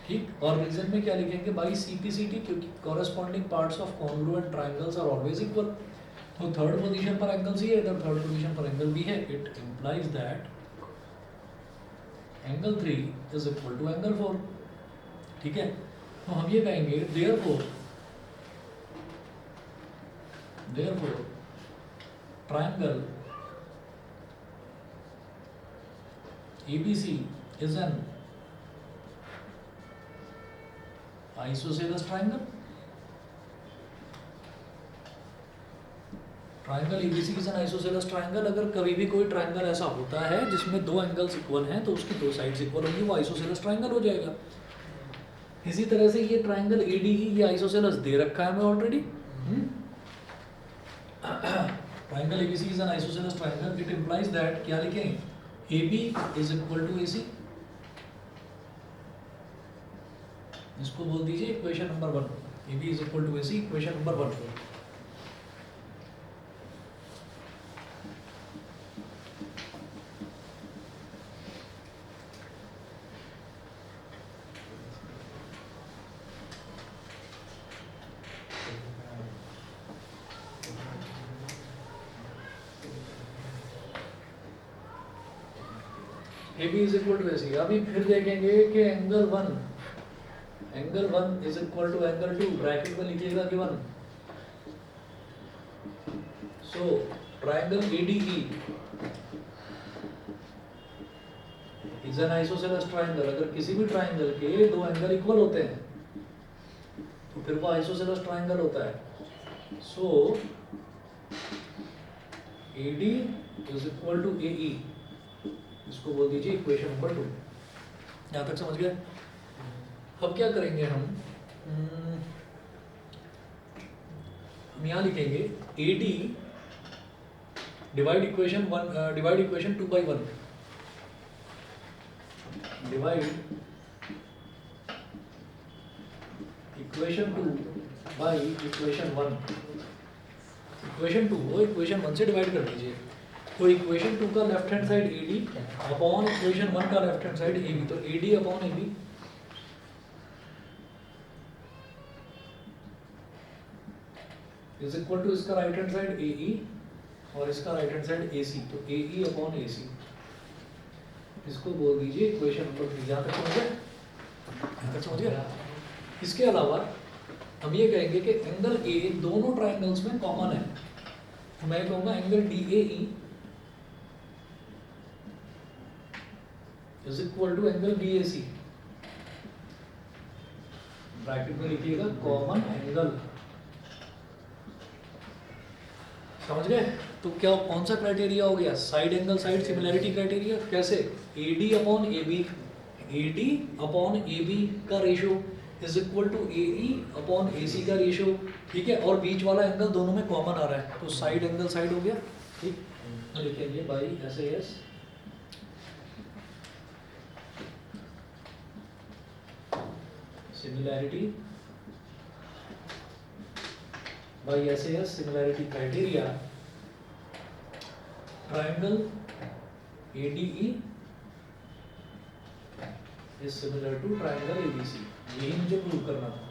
ठीक। और रीजन में क्या लिखेंगे बाई CPCT, क्योंकि corresponding parts of congruent triangles are always equal. तो थर्ड पोजीशन पर एंगल C है, इधर थर्ड पोजीशन पर एंगल B है। It implies that angle 3 is equal to angle 4, ठीक है। तो हम ये कहेंगे therefore triangle ABC is an isosceles triangle। Triangle ABC is an isosceles triangle। अगर कभी भी कोई ट्राइंगल ऐसा होता है जिसमें दो एंगल्स इक्वल हैं तो उसकी दो साइड्स इक्वल होंगी, वो आइसोसेलेस ट्राइंगल हो जाएगा। इसी तरह से ये ट्राइंगल ADE ये आइसोसेलेस दे रखा है हमें already. Triangle ABC is an isosceles triangle। It implies that क्या लिखें, AB is equal to AC। इसको बोल दीजिए equation number 1, AB is equal to AC equation number 1। AB is equal to AC। अभी फिर देखेंगे कि angle 1 is equal to angle 2, bracket में लिखिएगा कि 1। So triangle ADE is an isosceles triangle। अगर किसी भी ट्राइंगल के दो एंगल इक्वल होते हैं तो फिर वो आइसोसेलेस ट्राइंगल होता है। सो AD is equal to AE, इसको बोल दीजिए इक्वेशन नंबर 2। यहाँ तक समझ गए। अब क्या करेंगे हम यहाँ लिखेंगे AD divide equation 2 by 1, divide equation 2 by equation 1। Equation 2 को इक्वेशन 1 से डिवाइड कर दीजिए, तो इक्वेशन 2 का left hand side AD upon equation 1 का लेफ्ट हैंड साइड AB, तो AD upon AB is equal to इसका राइट हैंड साइड AE और इसका राइट हैंड साइड AC, तो AE अपॉन AC। इसको बोल दीजिए इक्वेशन नंबर 3। यहाँ तक समझ गए, यहाँ तक समझ गए। इसके अलावा हम ये कहेंगे कि एंगल A दोनों ट्राइंगल्स में कॉमन है, तो मैं कहूँगा angle DAE is equal to angle BAC, bracket में लिखिएगा कॉमन एंगल। समझ गए। तो क्या कौन सा क्राइटेरिया हो गया? Side angle side similarity criteria. कैसे? AD upon AB, AD upon AB का ratio is equal to AE upon AC का रेशो, ठीक है, और बीच वाला एंगल दोनों में कॉमन आ रहा है, तो साइड एंगल साइड हो गया, ठीक। तो लिखेंगे by SAS similarity, by SAS similarity criteria, triangle ADE is similar to triangle ABC। यही मुझे प्रूव करना था।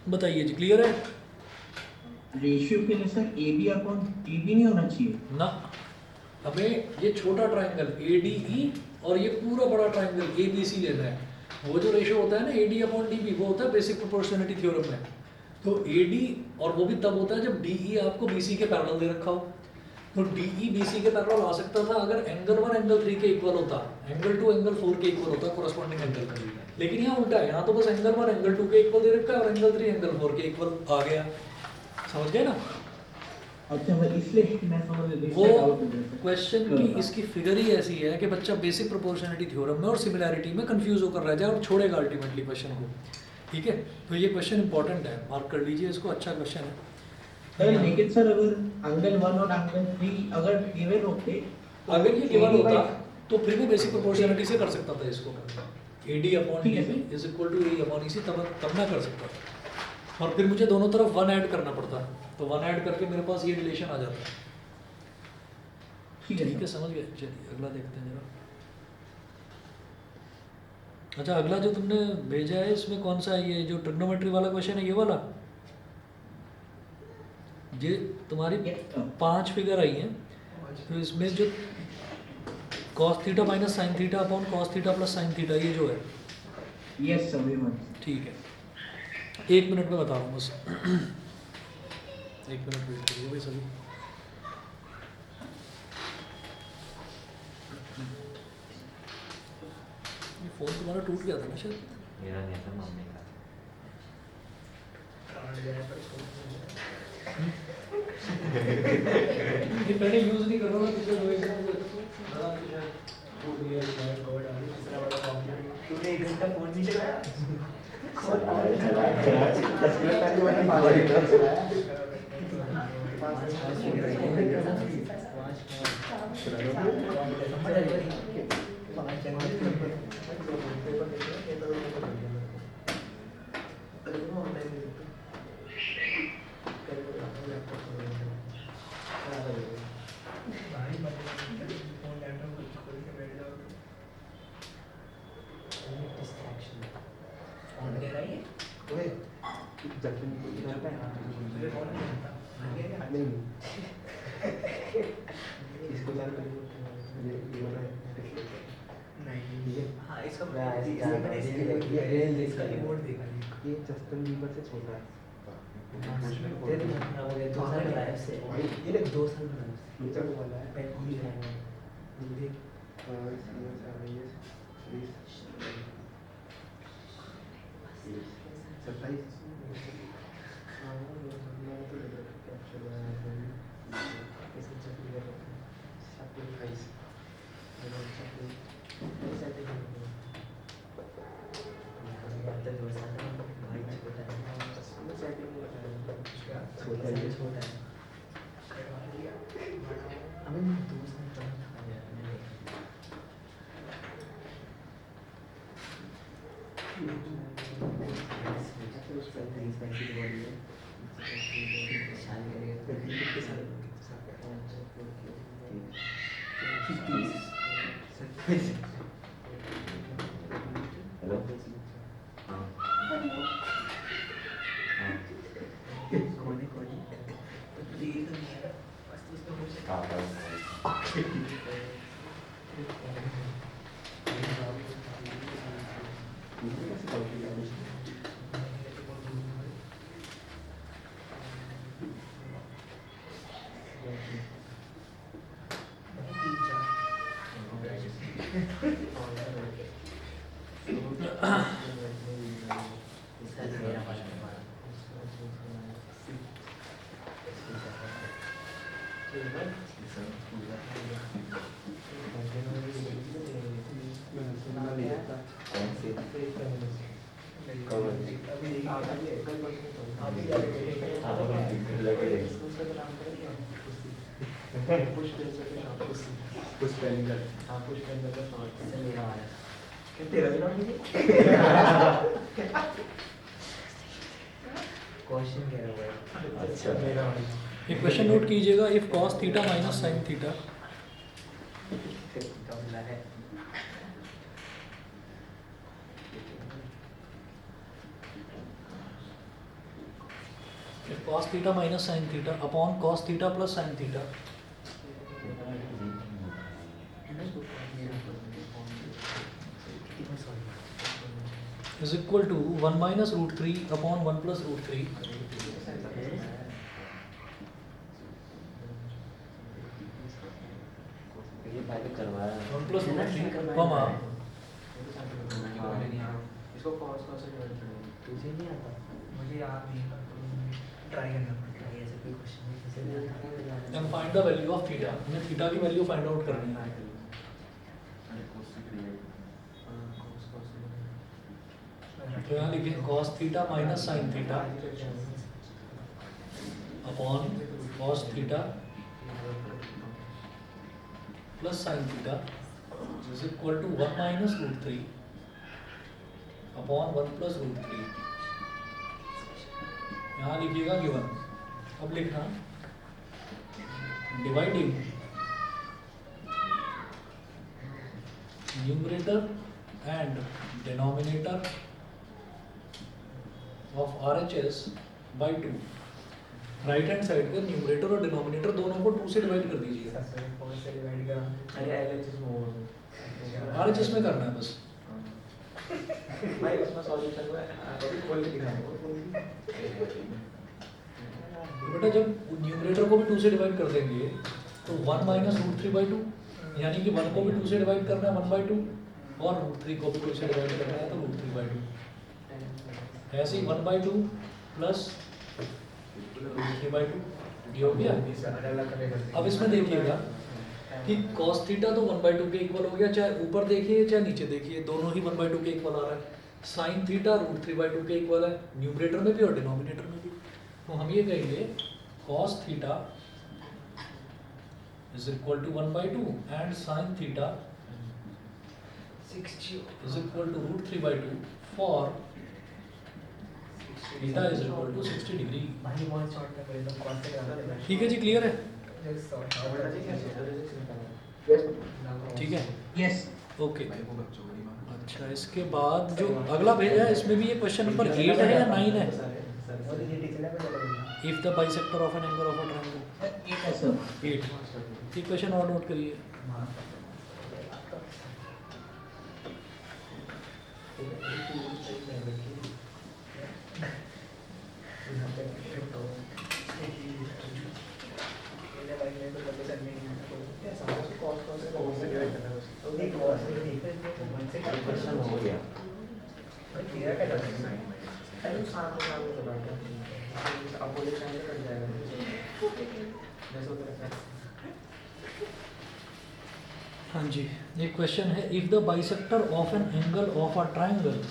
बताइए जी, क्लियर है? रेशियो के लिए सर AB अपॉन DB नहीं होना चाहिए ना, हमें ये छोटा ट्राइंगल ADE और ये पूरा बड़ा ट्राइंगल ABC लेना है। वो जो रेशियो होता है ना AD अपॉन DB, वो होता है बेसिक प्रोपोर्शनलिटी थ्योरम में। तो AD, और वो भी तब होता है जब DE आपको BC के पैरेलल दे रखा हो। तो DE BC के पैरेलल आ सकता था अगर एंगल 1 एंगल 3 के इक्वल होता, एंगल 2 एंगल 4 के इक्वल होता कोरस्पॉन्डिंग एंगल का। लेकिन यहाँ उल्टा है, यहाँ तो बस एंगल 1 एंगल 2 के इक्वल दे रखा है और एंगल 3 एंगल 4 के इक्वल आ गया। समझ गए ना? अच्छा मैं इसलिए मैं समझ गया वो क्वेश्चन की इसकी फिगर ही ऐसी है कि बच्चा बेसिक प्रोपोर्शनलिटी थ्योरम में और सिमिलैरिटी में कंफ्यूज होकर रह जाए और छोड़ेगा अल्टीमेटली क्वेश्चन को, ठीक है। तो ये क्वेश्चन इंपॉर्टेंट है, मार्क कर लीजिए इसको, अच्छा क्वेश्चन है। सर लेकिन सर अगर एंगल 1 और एंगल 3 अगर गिवन होते अगर ये गिवन होता तो फिर भी बेसिक प्रोपोर्शनलिटी से कर सकता था इसको, AD अपॉन ठीक है DB is equal to AE upon EC, तब ना कर सकता था। और फिर मुझे दोनों तरफ 1 ऐड करना पड़ता, तो 1 ऐड करके मेरे पास ये रिलेशन आ जाता है। ठीक है ठीक है, समझ गए? चलिए अगला देखते हैं जरा। अच्छा, अगला जो तुमने भेजा है इसमें कौन सा है? ये जो ट्रिग्नोमेट्री वाला क्वेश्चन है, ये वाला? ये तुम्हारी 5 फिगर आई हैं, तो इसमें जो cos theta minus sine theta upon cos theta plus sine theta, ये जो है, यस सर वे ठीक है। 1 मिनट में बता रहा हूँ बस। 1 मिनट वेट करिए भाई सभी। ये फोन तुम्हारा टूट गया था ना शायद? मेरा नहीं था, मम्मी का। ये मैंने यूज नहीं कर रहा ना पिछले 2 घंटे में, बड़ा शायद टूट गया, शायद कवर डाल दिया, तीसरा बड़ा कॉम्प्लीट। तूने 1 घंटा फोन नहीं चलाया? हाँ, इसका इसका रिमोट देखा ये जस्टिन बीबर से छोटा है। तेरे को हो गया 2 साल बनाया उससे, ये देख 2 साल बनाया उससे। नीचे को वाला है। पहले ही है देख छोटा है। अबे 2 साल पहले मैंने हेलो। हाँ। कोने कोने ये तो नहीं है बस इसको हो जाए। कौन सी कुछ पहले कर तेरा भी नाम नहीं क्वेश्चन कह रहा है अच्छा मेरा ये क्वेश्चन नोट कीजिएगा, if cos theta minus sin theta, है if cos theta minus sin theta upon cos theta plus sin theta is equal to 1 minus root 3 upon 1 plus root 3. ये पहले करवाया 1 plus root 3 comma इसको cos cos से divide करेंगे तुझे नहीं आता मुझे याद नहीं ट्राई करना पड़ेगा ऐसे कोई क्वेश्चन नहीं किसी ने and find the value of theta. हमें थीटा की वैल्यू फाइंड आउट करनी है. तो यहाँ लिखें cos theta minus sin theta upon cos theta plus sin theta is equal to 1 minus root 3 upon 1 plus root 3. यहाँ लिखिएगा गिवन. अब लिखना dividing numerator and denominator of RHS by 2. Right hand side का न्यूमरेटर और denominator दोनों को 2 से divide कर दीजिए. कौन से डिवाइड करा अरे LHS में RHS में करना है बस. भाई उसमें सॉल्यूशन में अभी खोल के दिखाऊंगा बेटा जब न्यूमरेटर को भी 2 से डिवाइड कर देंगे तो 1 माइनस रूट 3 बाई 2, यानी कि 1 को भी 2 से डिवाइड करना है 1 बाई 2 और रूट 3 को भी 2 से डिवाइड करना है तो रूट 3 बाई 2. ऐसे ही 1 बाई 2 प्लस रूट 3 बाई 2 ये हो गया. अब इसमें देखिएगा कि cos थीटा तो 1 बाई 2 के इक्वल हो गया, चाहे ऊपर देखिए चाहे नीचे देखिए दोनों ही 1 बाई 2 के इक्वल आ रहा है. sin थीटा रूट 3 बाई 2 के इक्वल है न्यूमरेटर में भी और डिनोमिनेटर में भी. तो हम ये कहेंगे cos theta is equal to 1 by 2 and sin theta 60 is equal to root 3 by 2 for theta is equal to 60 degree. भाई बहुत शॉर्ट में कर दो कौन से करना है ठीक है जी, क्लियर है? ठीक है, Yes. ओके. अच्छा, इसके बाद जो अगला भेजा है इसमें भी ये क्वेश्चन नंबर 8 है या 9 है? If the bisector of an angle of a triangle. 8 है सर. 8. ये क्वेश्चन और नोट करिए. क्वेश्चन हो गया हाँ जी, ये क्वेश्चन है if the bisector of an angle of a triangle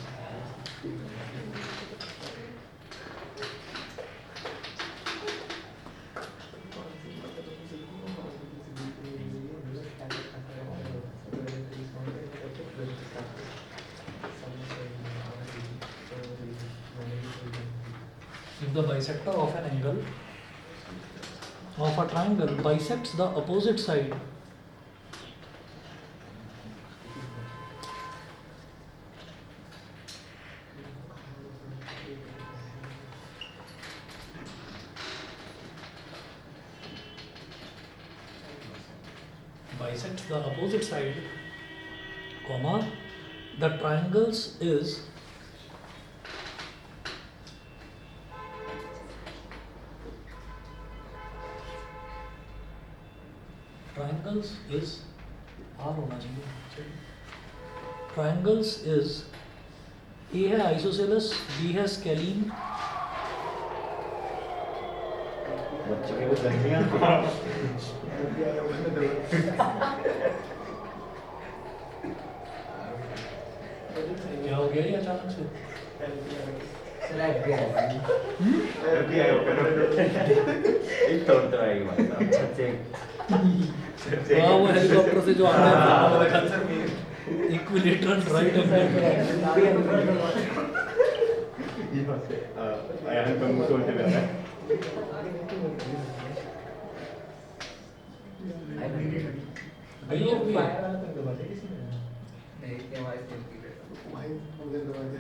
if the bisector of an angle of a triangle bisects the opposite side bisects the opposite side, comma, the triangles is triangles is R होना चाहिए. Triangles is A है isosceles, B है scalene, बच्चे के वो गर्मी आती है क्या हो गया ये अचानक से? सेलेक्ट किया है। FBI ओपन एक तोड़ तो आएगी मतलब छत से हाँ वो हेलीकॉप्टर से जो आता है इक्विलेटरल राइट एंगल। आया है तुम सोचते रहना भैया भी नहीं ये हमारे स्कूल की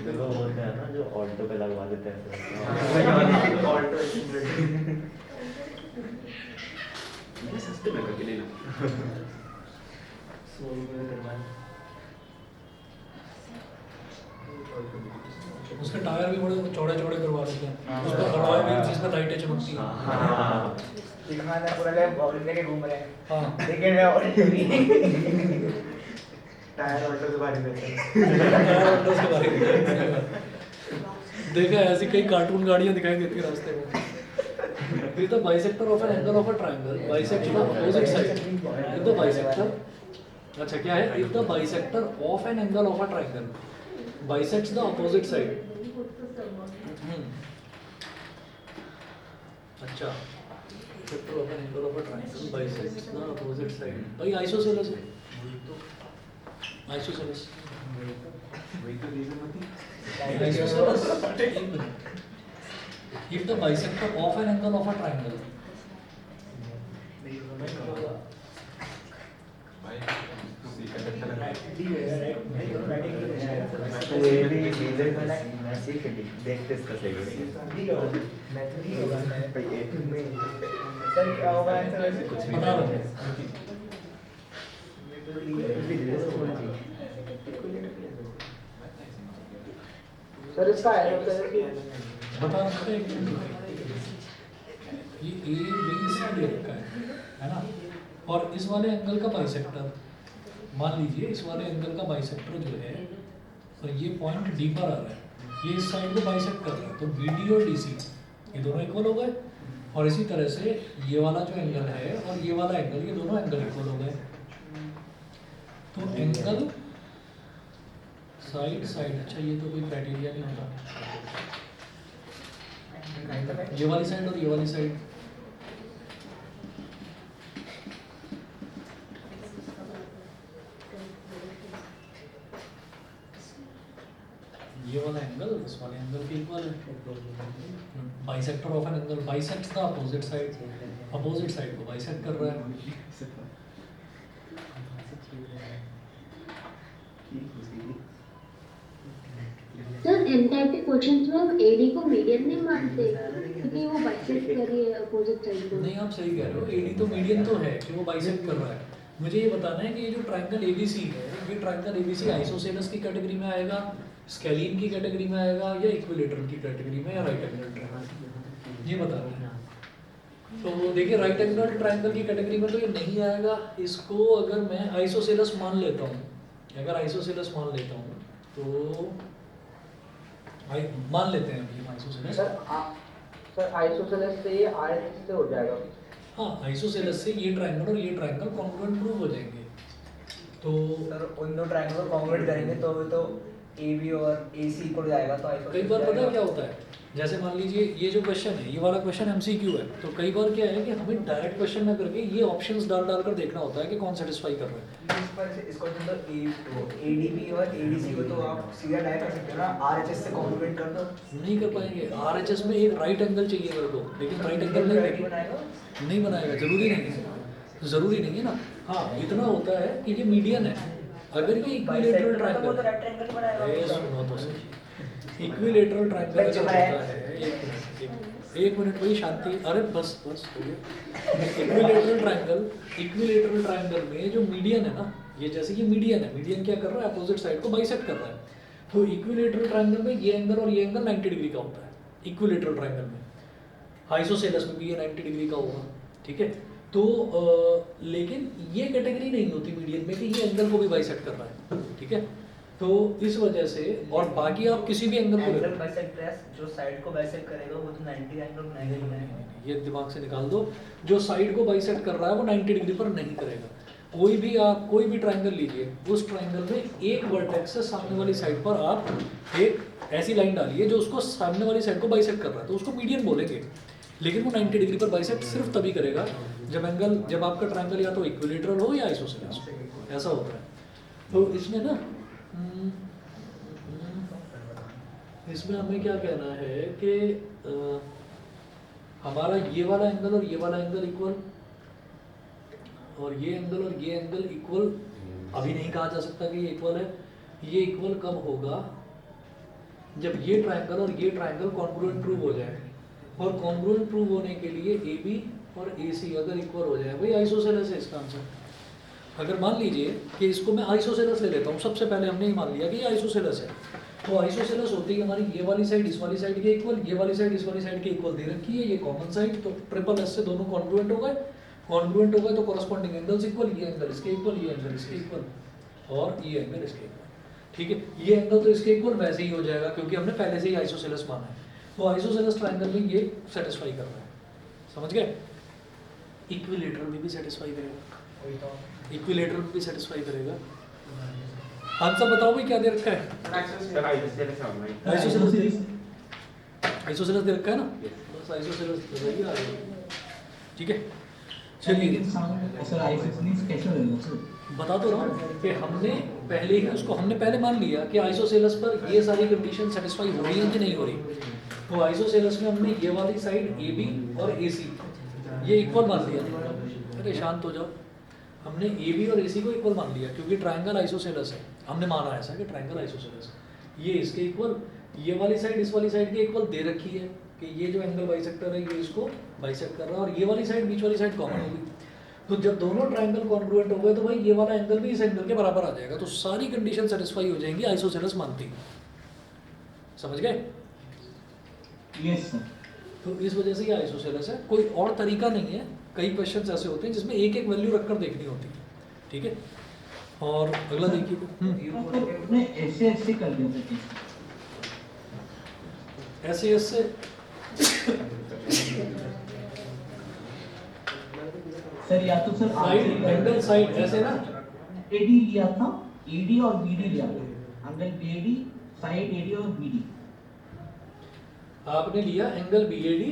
जो लोग बोलते हैं ना जो ऑल्टो पे लगवा देते हैं ऑल्टो सस्ते में करके ले लो उसके टायर भी बड़े चौड़े चौड़े करवा देते हैं, उस पर अलॉय व्हील्स जिसमें लाइटें चमकती हैं। हाँ दिखाना पूरा ले बॉल लेके घूम रहे हैं हाँ लेकिन मैं ऑल्टो नहीं टायर ऑल्टो से भारी देते हैं टायर ऑल्टो से बाहर निकलते हैं। देखा है, ऐसी कई कार्टून गाड़ियां दिखाई देती है रास्ते में। If the bisector of an angle of a triangle bisects the opposite side, if the bisector, अच्छा क्या है? If the bisector of an angle of a triangle bisects the opposite side, अच्छा, bisector of an angle of a triangle bisects the opposite side. भाई isosceles है, isosceles, isosceles, एक minute. If the bisector of an angle of a triangle ये भी reason का मैं सीख ली देखते इसका सही सर क्या होगा आंसर वैसे कुछ बता रहे हैं. सर इसका है बता रहे हैं. ये A B C दे रखा है ना? और इस वाले एंगल का बाइसेक्टर, मान लीजिए इस वाले एंगल का बाइसेक्टर जो है, और ये पॉइंट D पर आ रहा है, ये इस साइड को बाइसेक्ट कर रहा है, तो BD और DC ये दोनों इक्वल हो गए. और इसी तरह से ये वाला जो एंगल है और ये वाला एंगल, ये दोनों एंगल इक्वल हो गए. तो एंगल साइड साइड, अच्छा ये तो कोई क्राइटेरिया नहीं होता. ये वाली साइड और ये वाली साइड, ये वाला एंगल इस वाले एंगल के इक्वल है. Bisector of an angle bisects the opposite side, opposite side को बाइसेक्ट कर रहा है. सर एन टाइप के क्वेश्चंस में हम एडी को मीडियन नहीं मानते क्योंकि वो बाइसेक्ट कर रही है अपोजिट साइड को. नहीं आप सही कह रहे हो, एडी तो मीडियन तो है कि वो बाइसेक्ट कर रहा है. मुझे ये बताना है कि ये जो ट्रायंगल एबीसी है, ये ट्रायंगल एबीसी आइसोसेलेस की कैटेगरी में आएगा, स्केलिन की कैटेगरी में आएगा, या इक्विलेटरल की कैटेगरी में, या राइट एंगल ट्रायंगल, ये बताना है. तो देखिए राइट एंगल ट्रायंगल की कैटेगरी में तो ये नहीं आएगा. इसको अगर मैं आइसोसेलेस मान लेता हूँ, अगर आइसोसेलेस मान लेता हूँ तो मान लेते हैं अभी आइसोसेलेस. सर आइसोसेलेस से ये आरएचएस से हो जाएगा. हाँ आइसोसेलेस से ये ट्रायंगल और ये ट्रायंगल कॉन्ग्रुएंट प्रूव हो जाएंगे. तो सर उन दो ट्रायंगल को कॉन्ग्रुएंट करेंगे तो AB और AC इक्वल हो जाएगा. तो आइसोसेलेस कई बार पता है क्या होता है, जैसे मान लीजिए ये जो क्वेश्चन है, ये वाला क्वेश्चन MCQ है, तो कई बार क्या है कि हमें डायरेक्ट क्वेश्चन ना करके ये ऑप्शंस डाल डाल कर देखना होता है कि कौन सेटिस्फाई कर रहा है. इस पर इसको तो ADB और ADC को तो आप सीधा डायरेक्ट कर सकते हो ना, RHS से कॉन्ग्रुएंट कर दो. नहीं कर पाएंगे. RHS में एक राइट एंगल चाहिए मेरे को, लेकिन राइट एंगल नहीं बनाएगा, जरूरी नहीं है, जरूरी नहीं है ना. हाँ इतना होता है कि ये मीडियन है. अगर ये इक्विलेटरल ट्रायंगल, सुनो तो सही, इक्विलेटरल ट्रायंगल अगर होता है, एक मिनट भाई शांति, अरे बस बस हो गया. इक्विलेटरल ट्रायंगल में जो मीडियन है ना, ये जैसे कि मीडियन है, मीडियन क्या कर रहा है, अपोजिट साइड को बाइसेक्ट कर रहा है. तो इक्विलेटरल ट्रायंगल में ये एंगल और ये एंगल 90 डिग्री का होता है इक्विलेटरल ट्रायंगल में. आइसोसेलेस में भी ये 90 डिग्री का होगा. ठीक है. तो लेकिन ये कैटेगरी नहीं होती मीडियन में कि ये एंगल को भी बाइसेक्ट कर रहा है. ठीक है. तो इस वजह से, और बाकी आप किसी भी एंगल को ले एंगल लो, बाइसेक्ट जो साइड को बाइसेक्ट करेगा वो तो 90 एंगल बनाएगा ही ना। ये दिमाग से निकाल दो, जो साइड को बाइसेक्ट कर रहा है वो 90 डिग्री पर नहीं करेगा। कोई भी आप कोई भी ट्रायंगल लीजिए, उस ट्रायंगल में एक वर्टेक्स से सामने वाली साइड पर आप एक ऐसी लाइन डालिए जो उसको सामने वाली साइड को बाइसेक्ट कर रहा है, तो उसको मीडियन बोलेंगे। लेकिन वो 90 डिग्री पर बाइसेक्ट सिर्फ तभी करेगा जब आपका ट्रायंगल या तो इक्विलेटरल हो या आइसोसेलेस हो, ऐसा होता है। तो इसमें ना इसमें हमें क्या कहना है कि हमारा ये वाला एंगल और ये वाला एंगल इक्वल, और ये एंगल और ये एंगल इक्वल अभी नहीं कहा जा सकता कि ये इक्वल है। ये इक्वल कब होगा? जब ये ट्रायंगल और ये ट्रायंगल कॉन्ग्रुएंट प्रूव हो जाए, और कॉन्ग्रुएंट प्रूव होने के लिए AB और AC अगर इक्वल हो जाए, भाई आइसोसेलेस है इसका आंसर। अगर मान लीजिए कि इसको मैं आइसोसेलेस ले लेता हूँ, सबसे पहले हमने ही मान लिया कि ये आइसोसेलेस है, तो आइसोसेलेस होती है हमारी ये वाली साइड इस वाली साइड के इक्वल, ये वाली साइड इस वाली साइड के इक्वल दे रखी है, ये कॉमन साइड, तो ट्रिपल एस से दोनों कॉन्ग्रुएंट हो गए। कॉन्ग्रुएंट हो गए तो कॉरस्पॉन्डिंग एंगल्स इक्वल, ये एंगल इसके इक्वल, ये एंगल इसके इक्वल, और ये एंगल इसके इक्वल। ठीक है, ये एंगल तो इसके इक्वल वैसे ही हो जाएगा क्योंकि हमने पहले से ही आइसोसेलेस माना है। तो आइसोसेलेस ट्रायंगल में ये सेटिस्फाई कर रहा है, समझ गए? इक्विलेटरल में भी सेटिस्फाई करेगा, इक्विलेटरल में भी सेटिस्फाई करेगा। आंसर बताओ भाई क्या दे रखा है? आइसोसेलेस दे रखा है ना, बस आइसोसेलेस दे रखा है। ठीक है, चलिए सर आइसोसेलेस कैसे होगा सर? बता तो रहा हूँ कि हमने पहले मान लिया कि आइसोसेलेस पर ये सारी कंडीशन सेटिस्फाई हो रही है कि नहीं हो रही। तो आइसोसेलेस में हमने ये वाली साइड AB और AC ये इक्वल मान लिया। अरे शांत हो जाओ, हमने AB और AC को इक्वल मान लिया क्योंकि ट्रायंगल आइसोसेलेस है। हमने माना ऐसा कि ट्रायंगल आइसोसेलेस है, ये इसके इक्वल, ये वाली साइड इस वाली साइड के इक्वल दे रखी है कि ये जो एंगल बाइसेक्टर है ये इसको बाइसेक्ट कर रहा है, और ये वाली साइड बीच वाली साइड कॉमन होगी। तो जब दोनों ट्रायंगल कॉन्ग्रुएंट हो गए तो भाई ये वाला एंगल भी इस एंगल के बराबर आ जाएगा, तो सारी कंडीशन सेटिस्फाई हो जाएंगी आइसोसेलेस मानती। समझ गए? Yes sir. तो इस वजह से ये आइसोसेलेस है, कोई और तरीका नहीं है। कई क्वेश्चंस ऐसे होते हैं जिसमें एक एक वैल्यू रखकर देखनी होती है। ठीक है, और अगला देखिए, ऐसे ऐसे कर देते हैं ऐसे ऐसे सर, या तो सर साइड एंगल साइड ऐसे ना, AD लिया था, AD और BD लिया था, एंगल BAD, साइड AD और BD। आपने लिया एंगल BAD,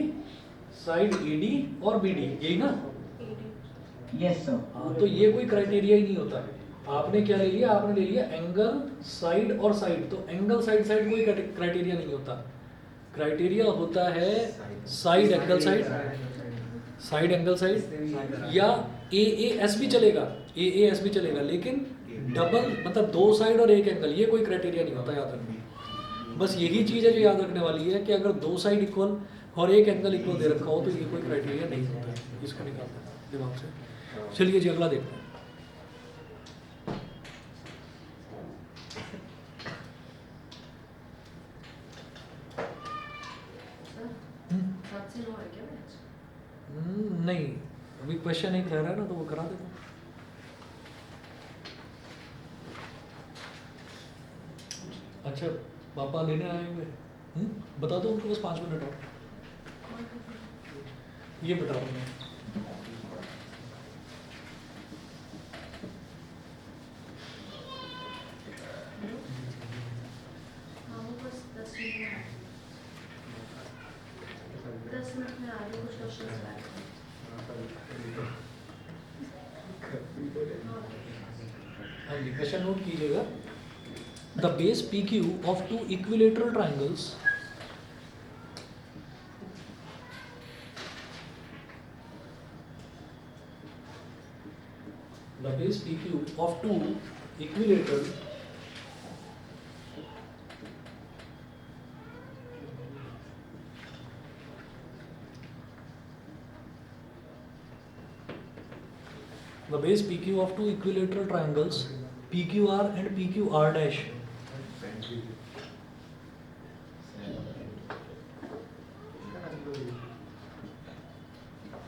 साइड AD और BD, यही ना? Yes sir. हाँ, तो ये कोई क्राइटेरिया ही नहीं होता है। आपने क्या ले लिया? आपने ले लिया एंगल साइड और साइड, तो एंगल साइड साइड कोई क्राइटेरिया नहीं होता। क्राइटेरिया होता है side angle side, side angle side, या AAS भी चलेगा, AAS भी चलेगा, लेकिन डबल मतलब दो साइड और एक एंगल, ये कोई क्राइटेरिया नहीं होता, याद रखना। बस यही चीज़ है जो याद रखने वाली है कि अगर दो साइड इक्वल और एक एंगल इक्वल दे रखा हो तो ये कोई क्राइटेरिया नहीं होता है, इसको निकालना है दिमाग से। चलिए जी अगला देखते हैं। नहीं, अभी क्वेश्चन एक रह रहा है ना, तो वो करा देता हूँ। अच्छा, पापा लेने आएंगे, बता दो उनको, बस 5 मिनट और। ये बता रहा हूँ मैं। हाँ जी, क्वेश्चन नोट कीजिएगा। The base PQ of two equilateral triangles the base PQ of two equilateral triangles PQR and PQR dash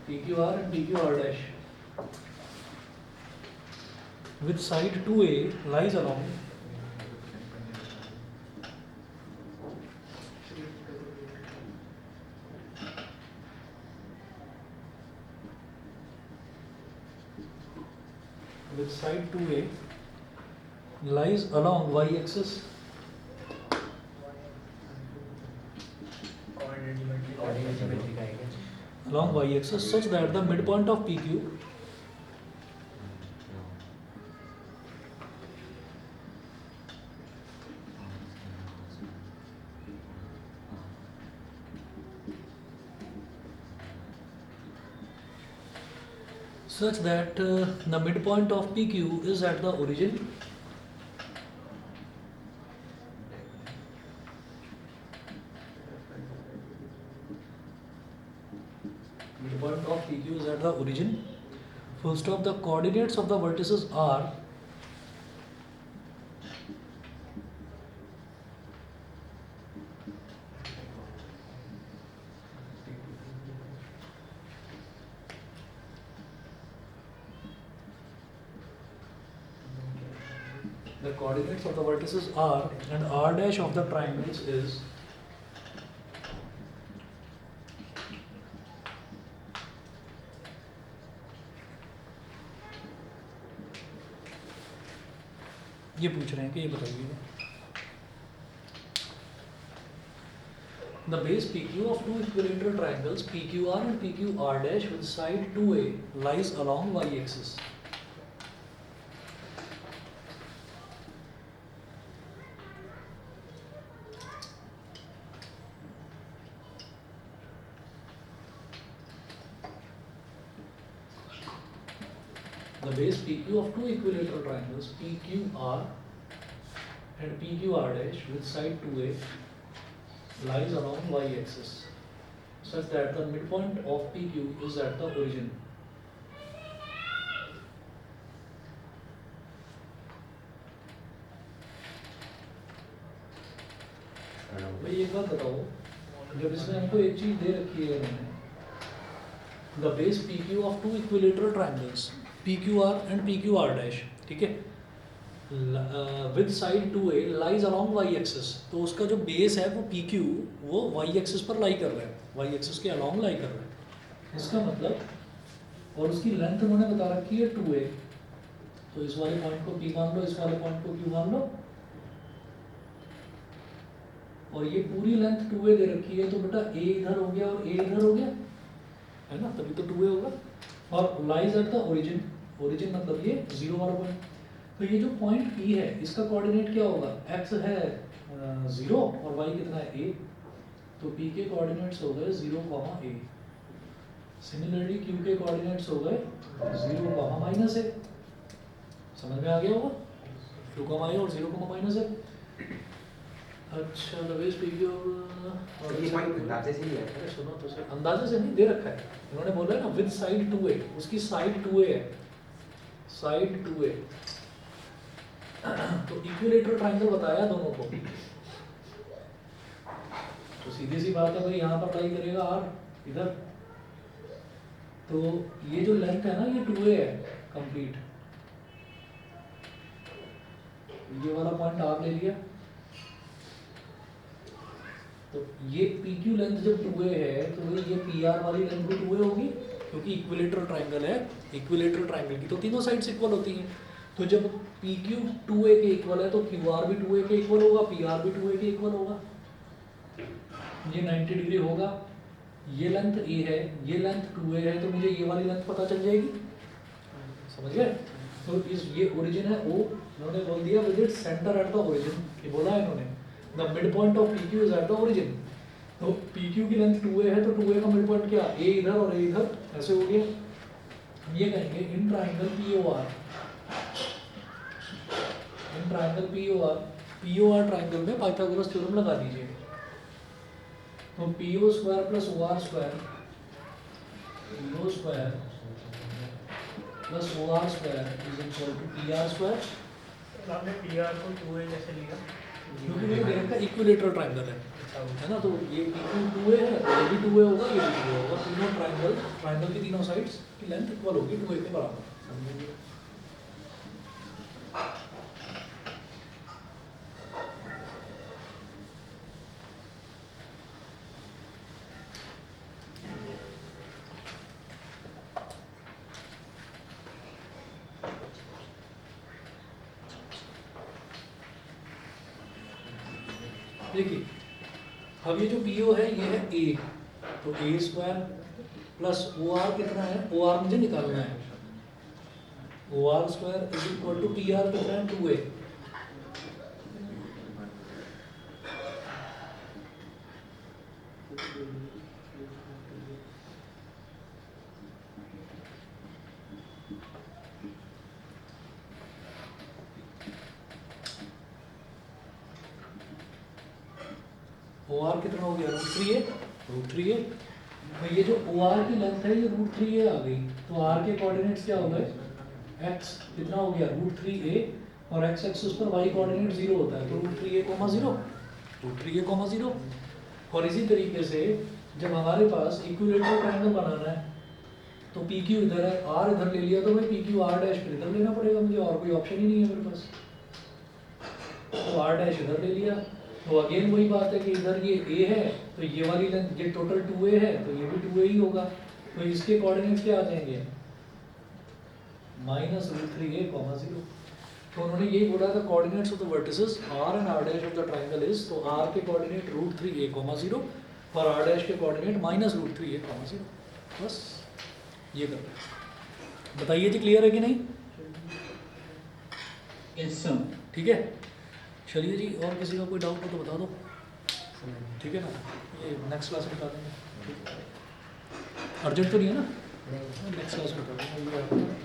PQR and PQR dash with side 2A lies along with side 2a lies along y-axis coordinate geometry का है क्या? along y-axis such that the midpoint of PQ such that the midpoint of PQ is at the origin midpoint of PQ is at the origin. Full stop. The coordinates of the vertices are the coordinates of the vertices are and r dash of the triangles is ये पूछ रहे हैं कि ये बताइए the base PQ of two equilateral triangles PQR and PQR dash with side 2a lies along y-axis. The base PQ of two equilateral triangles PQR and PQR dash with side 2a lies along y-axis such that the midpoint of PQ is at the origin. भाई एक बात बताओ, जब इसमें हमको एक चीज दे रखी है इन्होंने, the base PQ of two equilateral triangles PQR and PQR dash, ठीक है, with side 2a lies along y-axis, तो उसका जो बेस है वो PQ वो y-axis पर लाई कर रहा है, y-axis के along लाई कर रहा है, इसका मतलब, और उसकी लेंथ उन्होंने बता रखी है 2a, तो इस वाले पॉइंट को P मान लो, इस वाले पॉइंट को Q मान लो, और ये पूरी लेंथ 2a दे रखी है, तो बेटा a इधर हो गया और a इधर हो गया, है ना, तभी तो 2a होगा, और lies at the origin, origin मतलब ये 0 वाला पॉइंट, तो ये जो पॉइंट P है इसका कोऑर्डिनेट क्या होगा, x है 0 और y कितना है a, तो P के कोऑर्डिनेट्स हो गए 0, a, सिमिलरली Q के कोऑर्डिनेट्स हो गए 0, -a, समझ में आ गया होगा, 2, a और 0, -a। अच्छा नवेश PQ और ये पॉइंट अंदाजे से ही है। अरे सुनो तो सर, अंदाजे से नहीं दे रखा है, इन्होंने बोला है ना विद साइड 2a, उसकी साइड 2a है, साइड 2a, तो इक्विलेटरल ट्रायंगल बताया दोनों को, तो सीधी सी बात है भाई यहाँ पर लाई करेगा r इधर, तो ये जो लेंथ है ना ये 2a है कंप्लीट, ये वाला पॉइंट r ले लिया, तो ये PQ लेंथ जब 2a है तो ये PR वाली लेंथ भी 2a होगी, क्योंकि इक्विलेटरल ट्रायंगल है, इक्विलेटरल ट्रायंगल की तो तीनों साइड्स इक्वल होती हैं, तो जब PQ 2a के इक्वल है तो QR भी 2a के इक्वल होगा, PR भी 2a के इक्वल होगा, ये 90 डिग्री होगा, ये लेंथ a है, ये लेंथ 2a है, तो मुझे ये वाली लेंथ पता चल जाएगी, समझ गए, तो इस ये ओरिजिन है O, उन्होंने बोल दिया with its centre at the origin, ये बोला है इन्होंने, the mid point of PQ is at the origin, तो PQ की लेंथ 2a है, तो 2a का मिड पॉइंट क्या, a इधर और a इधर, ऐसे हो गया, हम ये कहेंगे in triangle POR, in triangle POR triangle में पाइथागोरस थ्योरम लगा दीजिए, तो PO square plus OR square, PO square plus OR square is equal to PR square, आपने PR को 2a जैसे लिया, क्योंकि ये डायरेक्ट का इक्विलेटरल ट्रायंगल है ना, तो ये PQ 2a है, तो ये भी 2a होगा, ये भी 2a होगा, तीनों ट्रायंगल की तीनों साइड्स की लेंथ इक्वल होगी 2a के बराबर, समझिए। देखिए अब ये जो पी ओ है ये है ए, तो a square plus O R कितना है, ओ आर मुझे निकालना है, O R square is equal to P R कितना है 2a। ओ आर कितना हो गया √3a। तो ये जो ओ आर की लेंथ है ये √3a आ गई, तो आर के कोऑर्डिनेट्स क्या हो गए, x कितना हो गया √3a, और x एक्सिस पर y कोऑर्डिनेट 0 होता है, तो √3a, 0। और इसी तरीके से जब हमारे पास इक्विलेटरल ट्रायंगल बनाना है तो पी क्यू इधर है, आर इधर ले लिया, तो भाई पी क्यू आर डैश फिर इधर लेना पड़ेगा मुझे, और कोई ऑप्शन ही नहीं है मेरे पास, तो आर डैश इधर ले लिया। तो अगेन वही बात है कि इधर ये a है तो ये वाली लेंथ, ये टोटल 2a है तो ये भी 2a ही होगा, तो इसके कोऑर्डिनेट्स क्या आ जाएंगे -√3a, 0। तो उन्होंने यही बोला था coordinates of the vertices r and r dash of the triangle is, तो r के कोऑर्डिनेट √3a, 0 और r डैश के कोऑर्डिनेट -√3a, 0। बस ये कर रहे हैं। बताइए जी क्लियर है कि नहीं? Yes sir. ठीक है, चलिए जी, और किसी का कोई डाउट हो तो बता दो, ठीक है ना, ये नेक्स्ट क्लास में बता देंगे, अर्जेंट तो नहीं है ना, नेक्स्ट क्लास में बता देंगे।